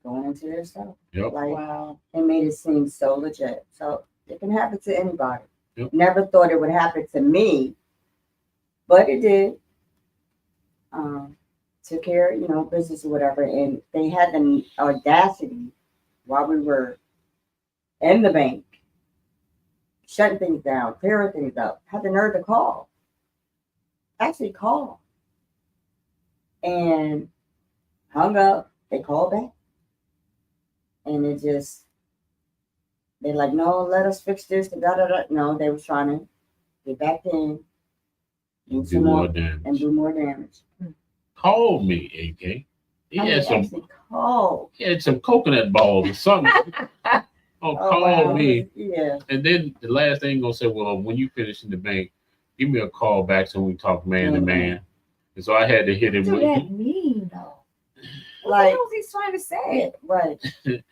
[SPEAKER 6] going into their stuff.
[SPEAKER 4] Yep.
[SPEAKER 6] Like,
[SPEAKER 3] Wow.
[SPEAKER 6] it made it seem so legit. So it can happen to anybody.
[SPEAKER 4] Yep.
[SPEAKER 6] Never thought it would happen to me, but it did. Took care of, business or whatever. And they had the audacity while we were in the bank, shutting things down, clearing things up, had the nerve to call. Actually call. And hung up. They called back. And it just, they're like, "No, let us fix this." No, they were trying to get back in,
[SPEAKER 4] And do more damage.
[SPEAKER 6] and do more damage.
[SPEAKER 4] Call me, AK. He had some coconut balls or something. Call
[SPEAKER 6] wow.
[SPEAKER 4] me.
[SPEAKER 6] Yeah.
[SPEAKER 4] And then the last thing gonna say, "Well, when you finish in the bank, give me a call back so we can talk man to man." And so I had to hit him
[SPEAKER 3] What
[SPEAKER 4] with
[SPEAKER 3] does that mean, though?
[SPEAKER 6] Like,
[SPEAKER 3] What was he trying to say?
[SPEAKER 6] right.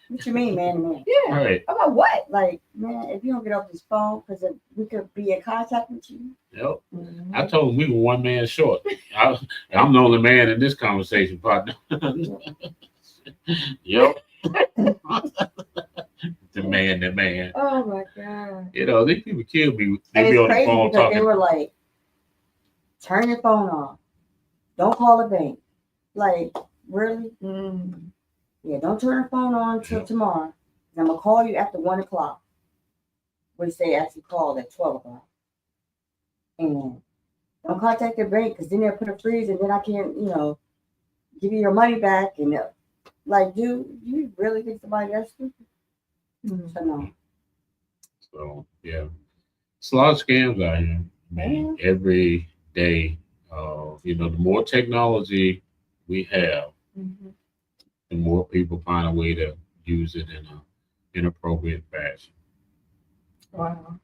[SPEAKER 6] What you mean, man?
[SPEAKER 3] Yeah.
[SPEAKER 4] right.
[SPEAKER 3] About what?
[SPEAKER 6] Like, man, if you don't get off this phone, because we could be in contact with you.
[SPEAKER 4] Yep.
[SPEAKER 3] Mhm.
[SPEAKER 4] I told him we were one man short. I'm the only man in this conversation, partner. Yep. The man.
[SPEAKER 3] Oh my God.
[SPEAKER 4] These people kill me. They
[SPEAKER 6] And
[SPEAKER 4] be
[SPEAKER 6] it's
[SPEAKER 4] on the
[SPEAKER 6] crazy
[SPEAKER 4] phone
[SPEAKER 6] because
[SPEAKER 4] talking.
[SPEAKER 6] they were like, "Turn your phone off. Don't call the bank." Like, really?
[SPEAKER 3] Mm.
[SPEAKER 6] Yeah, don't turn your phone on till
[SPEAKER 4] Yep.
[SPEAKER 6] tomorrow. And I'm going to call you after 1 o'clock. Which they actually called at 12 o'clock. And don't contact your bank because then they'll put a freeze and then I can't, give you your money back. And like, dude, you really think somebody that's stupid?
[SPEAKER 3] Mm.
[SPEAKER 6] So, no.
[SPEAKER 4] So yeah, it's a lot of scams out here, man. Every day, the more technology we have, the more people find a way to use it in an inappropriate fashion.
[SPEAKER 3] Wow.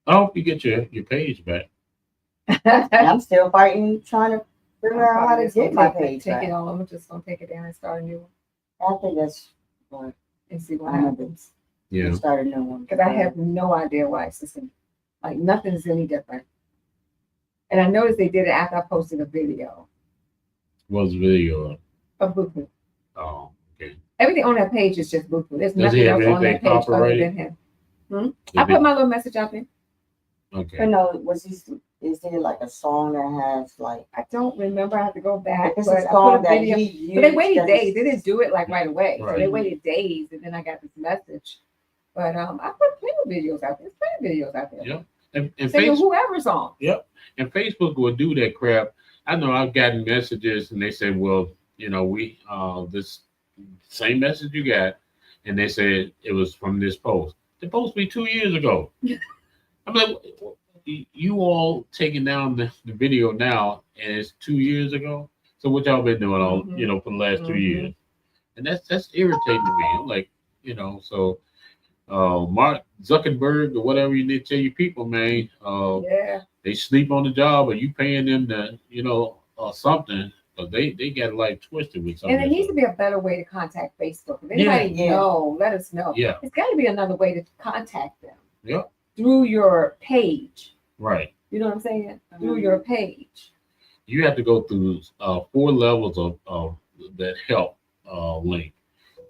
[SPEAKER 4] I hope you get your page back.
[SPEAKER 6] I'm still fighting, trying to figure out how to get my page
[SPEAKER 3] Take
[SPEAKER 6] back.
[SPEAKER 3] it all. I'm just gonna take it down and start a new one
[SPEAKER 6] I think that's what
[SPEAKER 3] and see what
[SPEAKER 6] I'm gonna
[SPEAKER 3] happens.
[SPEAKER 4] Yeah.
[SPEAKER 6] start a new one.
[SPEAKER 3] Because I have no idea why it's just like nothing's any different. And I noticed they did it after I posted a video
[SPEAKER 4] What's the video?
[SPEAKER 3] of Buku.
[SPEAKER 4] Oh, okay.
[SPEAKER 3] Everything on that page is just Buku. There's
[SPEAKER 4] Does
[SPEAKER 3] nothing
[SPEAKER 4] he have
[SPEAKER 3] else on that
[SPEAKER 4] anything
[SPEAKER 3] page other
[SPEAKER 4] copyrighted?
[SPEAKER 3] than him. I put my little message out there.
[SPEAKER 4] Okay.
[SPEAKER 6] But no, is there like a song that has like
[SPEAKER 3] I don't remember. I have to go back.
[SPEAKER 6] it's
[SPEAKER 3] But
[SPEAKER 6] a
[SPEAKER 3] I put
[SPEAKER 6] song
[SPEAKER 3] a
[SPEAKER 6] that
[SPEAKER 3] video.
[SPEAKER 6] he used?
[SPEAKER 3] But they waited
[SPEAKER 6] that
[SPEAKER 3] days.
[SPEAKER 6] is-
[SPEAKER 3] They didn't do it like right away. So
[SPEAKER 4] Right.
[SPEAKER 3] they waited days, and then I got this message. But I put plenty of videos out there. There's plenty of videos out there.
[SPEAKER 4] Yep. And
[SPEAKER 3] Singing
[SPEAKER 4] Facebook,
[SPEAKER 3] whoever's on.
[SPEAKER 4] and Facebook will do that crap. I know I've gotten messages and they said, well, we this same message you got, and they said it was from this post. The post be 2 years ago. I'm like, you all taking down the video now, and it's 2 years ago. So what y'all been doing all for the last 2 years? And that's irritating to me. I'm like, so Mark Zuckerberg or whatever you need to tell your people, man.
[SPEAKER 3] Yeah.
[SPEAKER 4] They sleep on the job, or you paying them to, something. But they got life twisted with something.
[SPEAKER 3] And it needs to be a better way to contact Facebook. If anybody know, let us know.
[SPEAKER 4] Yeah.
[SPEAKER 3] It's got to be another way to contact them.
[SPEAKER 4] Yeah.
[SPEAKER 3] Through your page.
[SPEAKER 4] Right.
[SPEAKER 3] You know what I'm saying? Through your page.
[SPEAKER 4] You have to go through 4 levels of that help link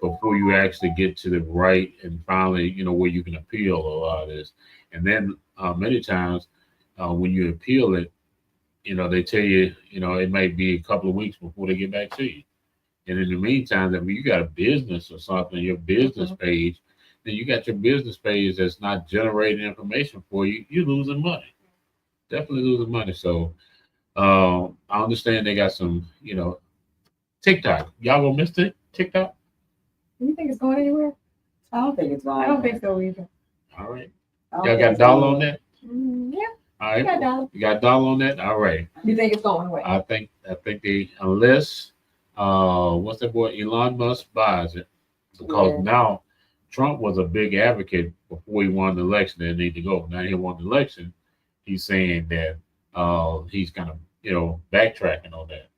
[SPEAKER 4] before you actually get to the right and finally, where you can appeal a lot of this. And then many times when you appeal it, they tell you, it might be a couple of weeks before they get back to you. And in the meantime, if you got a business or something, your business page, then you got your business page that's not generating information for you, you're losing money. Definitely losing money. So I understand they got some, TikTok. Y'all gonna miss TikTok?
[SPEAKER 3] You think it's going anywhere?
[SPEAKER 6] I don't think it's going.
[SPEAKER 3] I don't think so either.
[SPEAKER 4] All right.
[SPEAKER 6] I don't
[SPEAKER 4] Y'all
[SPEAKER 6] think
[SPEAKER 4] got a
[SPEAKER 6] it's
[SPEAKER 4] dollar
[SPEAKER 6] going.
[SPEAKER 4] on that?
[SPEAKER 3] Yeah.
[SPEAKER 4] All right.
[SPEAKER 3] I got $1.
[SPEAKER 4] You got a dollar on that? All right.
[SPEAKER 3] You think it's going away?
[SPEAKER 4] I think they, unless what's that boy Elon Musk buys it, because now Trump was a big advocate before he won the election. They need to go. Now he won the election. He's saying that he's kind of backtracking on that.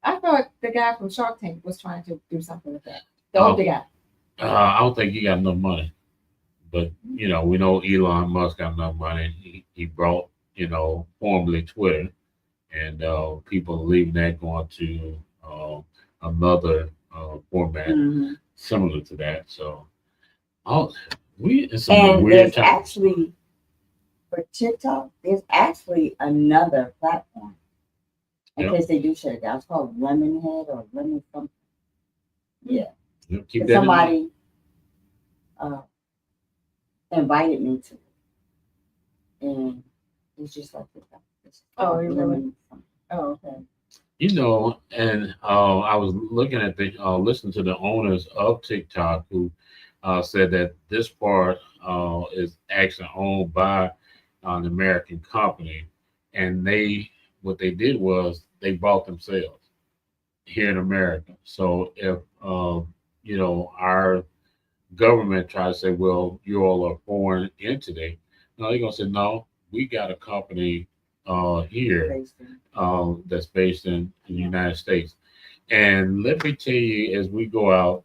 [SPEAKER 3] I thought the guy from Shark Tank was trying to do something with that. The older guy.
[SPEAKER 4] I don't think he got enough money, but we know Elon Musk got enough money. He brought formerly Twitter, and people are leaving that going to another format similar to that. So, we in some
[SPEAKER 6] And
[SPEAKER 4] weird
[SPEAKER 6] there's
[SPEAKER 4] times.
[SPEAKER 6] actually for TikTok, there's actually another platform. In case they do shut it down, it's called Lemonhead or Lemon something. Yeah.
[SPEAKER 4] Keep that in mind.
[SPEAKER 6] Somebody invited me to it, and it's just like this.
[SPEAKER 3] Oh, you really?
[SPEAKER 6] Lemon something.
[SPEAKER 3] Oh, okay.
[SPEAKER 4] And I was looking at listening to the owners of TikTok who said that this part is actually owned by an American company, and what they did was they bought themselves here in America. So if our government tries to say, well, you all are foreign entity, no, they're gonna say, no, we got a company here that's based in the United States. And let me tell you, as we go out,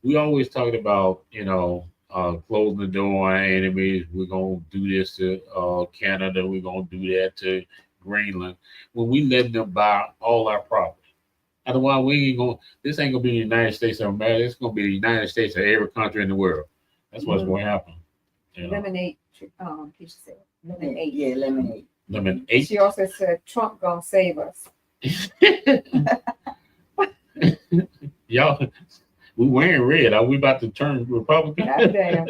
[SPEAKER 4] we always talk about closing the door on our enemies. We're gonna do this to Canada. We're gonna do that to Greenland. When we let them buy all our property. Otherwise, this ain't gonna be the United States of America. It's gonna be the United States of every country in the world. That's what's gonna happen.
[SPEAKER 3] Lemonade, Keisha said. Lemonade.
[SPEAKER 6] Yeah, lemonade.
[SPEAKER 4] Lemonade.
[SPEAKER 3] She also said Trump gonna save us.
[SPEAKER 4] Y'all, we wearing red. Are we about to turn Republican?
[SPEAKER 3] God damn.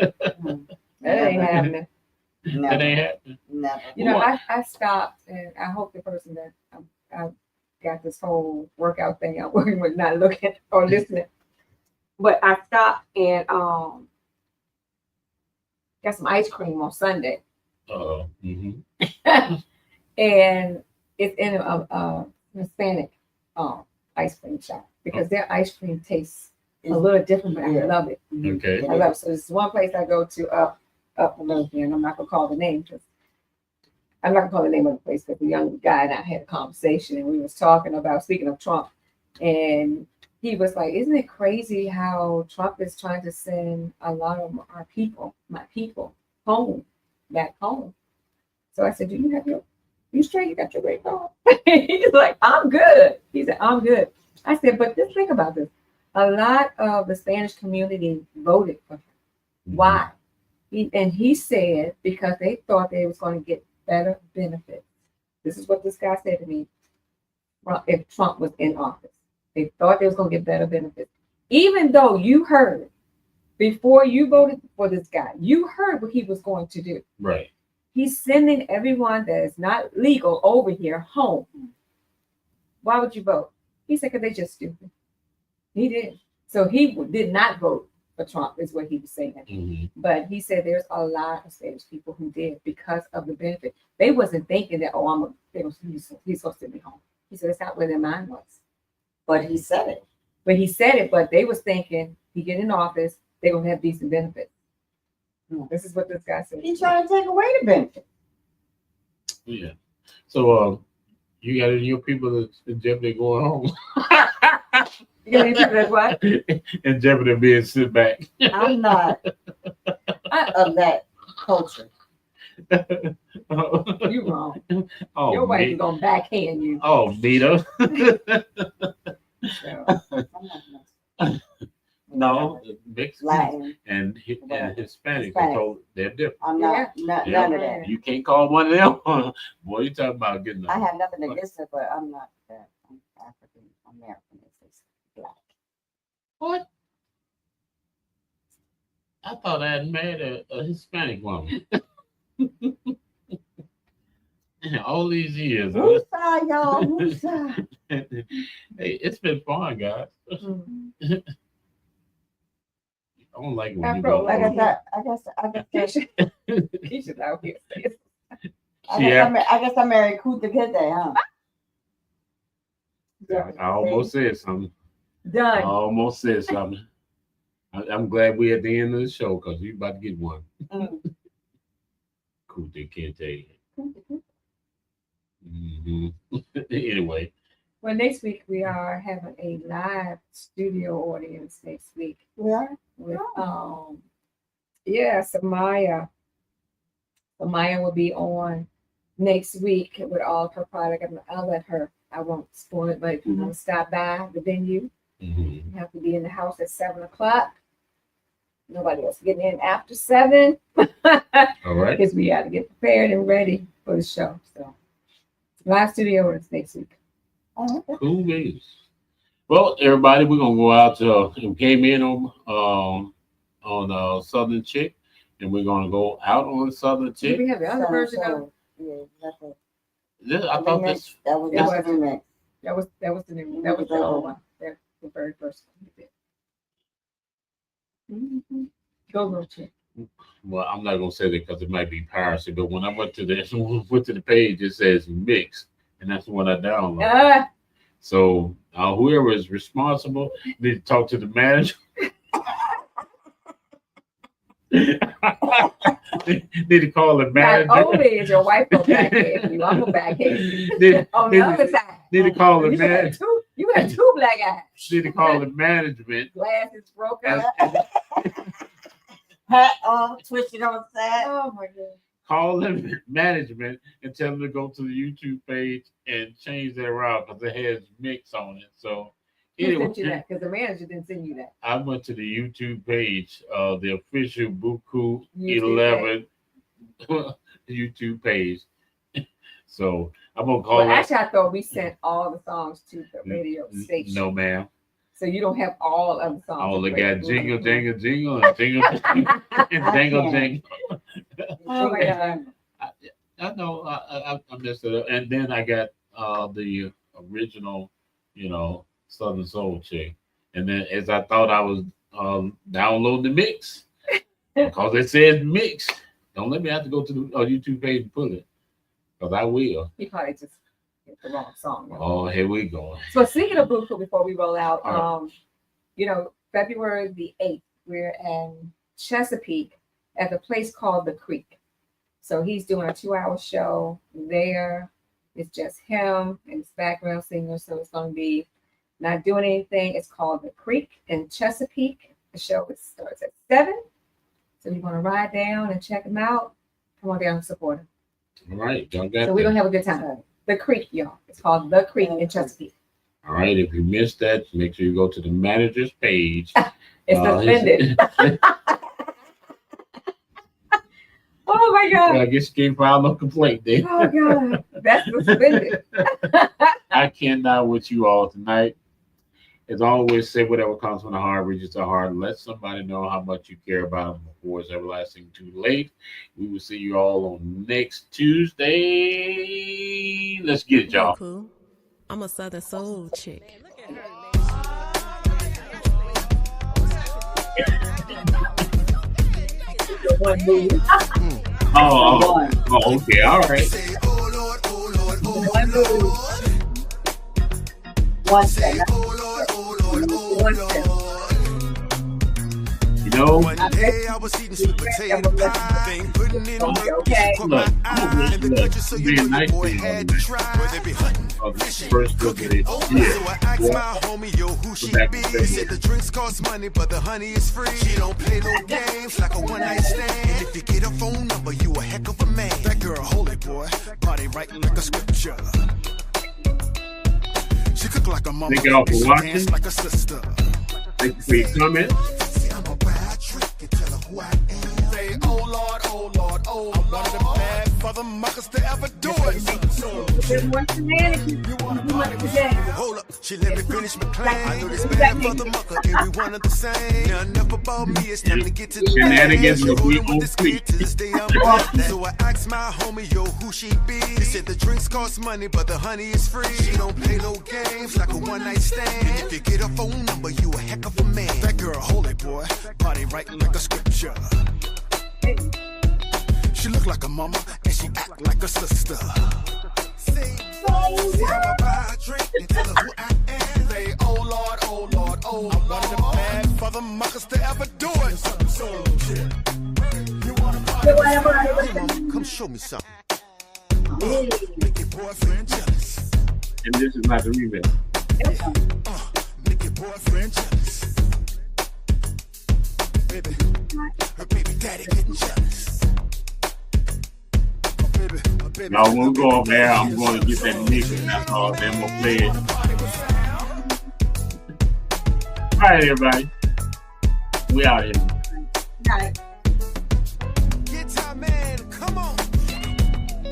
[SPEAKER 3] That ain't happening.
[SPEAKER 4] That ain't happening.
[SPEAKER 6] Never.
[SPEAKER 3] I stopped, and I hope the person that I got this whole workout thing I'm working with not looking or listening. But I stopped and got some ice cream on Sunday.
[SPEAKER 4] Mm-hmm.
[SPEAKER 3] And it's in a Hispanic ice cream shop because their ice cream tastes a little different, but I love it.
[SPEAKER 4] Okay.
[SPEAKER 3] I love it. So this is one place I go to up a little bit, and I'm not gonna call the name because I'm not gonna call the name of the place, but the young guy and I had a conversation, and we was talking about, speaking of Trump, and he was like, "Isn't it crazy how Trump is trying to send a lot of our people, my people, back home?" So I said, "Do you have you straight? You got your great phone?" He's like, "I'm good." He said, "I'm good." I said, "But just think about this. A lot of the Spanish community voted for him. Why?" He said because they thought they was going to get better benefits. This is what this guy said to me. If Trump was in office, they thought they was going to get better benefits. Even though you heard before you voted for this guy, you heard what he was going to do.
[SPEAKER 4] Right.
[SPEAKER 3] He's sending everyone that is not legal over here home. Why would you vote? He said, because they just stupid. He did. So he did not vote for Trump, is what he was saying.
[SPEAKER 4] Mm-hmm.
[SPEAKER 3] But he said there's a lot of Spanish people who did because of the benefit. They wasn't thinking that, he's supposed to be home. He said, it's not where their mind was.
[SPEAKER 6] But he said it.
[SPEAKER 3] But they was thinking, he get in office, they're going to have decent benefits. This is what this guy said.
[SPEAKER 6] He's trying to take away the benefit.
[SPEAKER 4] Yeah. So, you got any of your people that's in jeopardy going home?
[SPEAKER 3] You got any people that's what?
[SPEAKER 4] In jeopardy of being sit back.
[SPEAKER 6] I'm not of that culture.
[SPEAKER 3] You wrong.
[SPEAKER 4] Oh,
[SPEAKER 3] your wife is going to backhand you.
[SPEAKER 4] Oh, Vito. No, Mexican
[SPEAKER 6] Latin.
[SPEAKER 4] and Hispanic, they're different.
[SPEAKER 6] I'm not none of that.
[SPEAKER 4] You can't call one of them. Boy, you talking about getting them.
[SPEAKER 6] I have nothing against it, but I'm not that. I'm African American. It's black.
[SPEAKER 4] What? I thought I had married a Hispanic woman. All these years.
[SPEAKER 6] Woosah, y'all. Woosah.
[SPEAKER 4] Hey, it's been fun, guys. I don't like when you go.
[SPEAKER 6] I guess
[SPEAKER 3] Keisha's out here.
[SPEAKER 6] I guess I married Kuta Kid, huh?
[SPEAKER 4] I almost said something.
[SPEAKER 3] Done.
[SPEAKER 4] I almost said something. I'm glad we're at the end of the show because you about to get one. Kuta Kid. Mm-hmm. Anyway.
[SPEAKER 3] Well, next week we are having a live studio audience next week.
[SPEAKER 6] Yeah.
[SPEAKER 3] With Samaya. Samaya will be on next week with all of her product. I'll let her. I won't spoil it, but if you want to stop by the venue, you have to be in the house at 7:00. Nobody else getting in after 7.
[SPEAKER 4] All right.
[SPEAKER 3] Because we got to get prepared and ready for the show. So live studio audience next week.
[SPEAKER 4] Cool beans. Well, everybody, we're gonna go out to. We came in on Southern Chick, and we're gonna go out on Southern Chick.
[SPEAKER 3] Do we have the other version of?
[SPEAKER 6] Yeah, that's it.
[SPEAKER 4] I thought this.
[SPEAKER 6] That was the remix.
[SPEAKER 3] That was the new. That was the old one. That's the very first one. Go Chick.
[SPEAKER 4] Well, I'm not gonna say that because it might be piracy. But when I went to the page, it says mix, and that's the one I downloaded. So whoever is responsible need to talk to the manager. Need to call the manager.
[SPEAKER 3] Not only is your wife gonna backhand you, I'm gonna backhand you. On the other side.
[SPEAKER 4] Need to call the manager.
[SPEAKER 3] You had two black eyes.
[SPEAKER 4] Need to call the management.
[SPEAKER 3] Glasses broken.
[SPEAKER 6] Hat off, twisted on the side.
[SPEAKER 3] Oh my God.
[SPEAKER 4] Call them management and tell them to go to the YouTube page and change that around because it has mix on it. So
[SPEAKER 3] Who sent you that? Because the manager didn't send you that.
[SPEAKER 4] I went to the YouTube page, the official Buku
[SPEAKER 3] YouTube
[SPEAKER 4] 11 YouTube page. So I'm gonna call.
[SPEAKER 3] Well, actually, I thought we sent all the songs to the radio station.
[SPEAKER 4] No, ma'am.
[SPEAKER 3] So you don't have all of the songs.
[SPEAKER 4] Oh, they got jingle, jingle, jingle, and jingle, and jingle, jingle.
[SPEAKER 3] Oh my God.
[SPEAKER 4] I know. I messed it up, and then I got the original, Southern Soul Chick, and then as I thought I was downloading the mix because it says mix. Don't let me have to go to the YouTube page and pull it, because I will.
[SPEAKER 3] He probably just it the wrong song.
[SPEAKER 4] Oh, here we go.
[SPEAKER 3] So speaking of Buku, before we roll out, February the 8th, we're in Chesapeake at the place called The Creek. So he's doing a 2-hour show there. It's just him and his background singer. So it's going to be not doing anything. It's called The Creek in Chesapeake. The show starts at 7. So you want to ride down and check him out, come on down and support him.
[SPEAKER 4] All right. Don't get
[SPEAKER 3] so we're going to have a good time. The Creek, y'all. It's called The Creek in Chesapeake.
[SPEAKER 4] All right. If you missed that, make sure you go to the manager's page.
[SPEAKER 3] It's suspended. Oh my God.
[SPEAKER 4] I guess you can't file no complaint there.
[SPEAKER 3] Oh God. That's suspended.
[SPEAKER 4] I cannot with you all tonight. As always, say whatever comes from the heart, reaches the heart. Let somebody know how much you care about them before it's everlasting too late. We will see you all on next Tuesday. Let's get it, y'all.
[SPEAKER 5] Cool. I'm a Southern Soul chick.
[SPEAKER 4] Oh, okay, all right.
[SPEAKER 6] One step.
[SPEAKER 4] You know,
[SPEAKER 2] One day I was eating sweet potato pie, thing putting in work,
[SPEAKER 3] Okay.
[SPEAKER 2] caught my eye, and the picture so you know your boy had to try. Whether they be hunting, fishing,
[SPEAKER 4] first look at it.
[SPEAKER 2] so I
[SPEAKER 4] Yeah.
[SPEAKER 2] asked my homie, yo, who she be? He said the drinks cost money, but the honey is free. She don't play no games like a one-night stand. And if you get a phone number, you a heck of a man. That girl, holy boy, body right like a scripture. She cook like a mama,
[SPEAKER 4] Thank y'all for
[SPEAKER 2] she
[SPEAKER 4] watching.
[SPEAKER 2] dance like a sister.
[SPEAKER 4] Thank you for your comment.
[SPEAKER 2] See, I'm a bad trick and tell her who I am. Say, oh Lord, oh Lord, oh, I'm one of the bad father muckers to ever do it. Hold up, she let me finish my claim. I know this bad father mucker, every one of the same. Now enough about me, it's time to get to the
[SPEAKER 4] Shenanigans
[SPEAKER 2] bag.
[SPEAKER 4] with
[SPEAKER 2] Rolling
[SPEAKER 4] people.
[SPEAKER 2] with this kid to this day I'm on. So I asked my homie, yo, who she be? He said the drinks cost money, but the honey is free. She don't play no games like a one-night stand. And if you get a phone number, you a heck of a man. That girl, holy boy, body right like a scripture. She look like a mama and she act like a sister. Say, I'm a buy a drink and tell her who I am. Say, oh Lord, oh Lord, oh, I'm one of the bad father muckers to ever do it. You wanna party? Come show me something. Make your boyfriend jealous.
[SPEAKER 4] And this is not the remix.
[SPEAKER 2] Make your boyfriend jealous. Baby, her baby daddy getting jealous.
[SPEAKER 4] Y'all won't go up there. I'm going to get that mix and that's all. Then we'll play it. All right, everybody. We out here.
[SPEAKER 2] Guitar man, come on.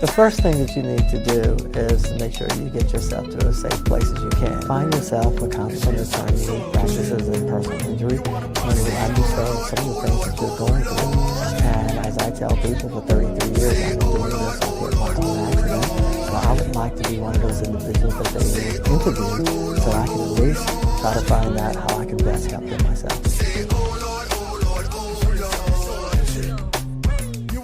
[SPEAKER 8] The first thing that you need to do is to make sure you get yourself to as safe place as you can. Find yourself a competent attorney who practices in personal injury and who understands some of the things that you're going through. And as I tell people, for 33 years I've been doing this. I've hit my own accident. So I would like to be one of those individuals that they interview so I can at least try to find out how I can best help them myself.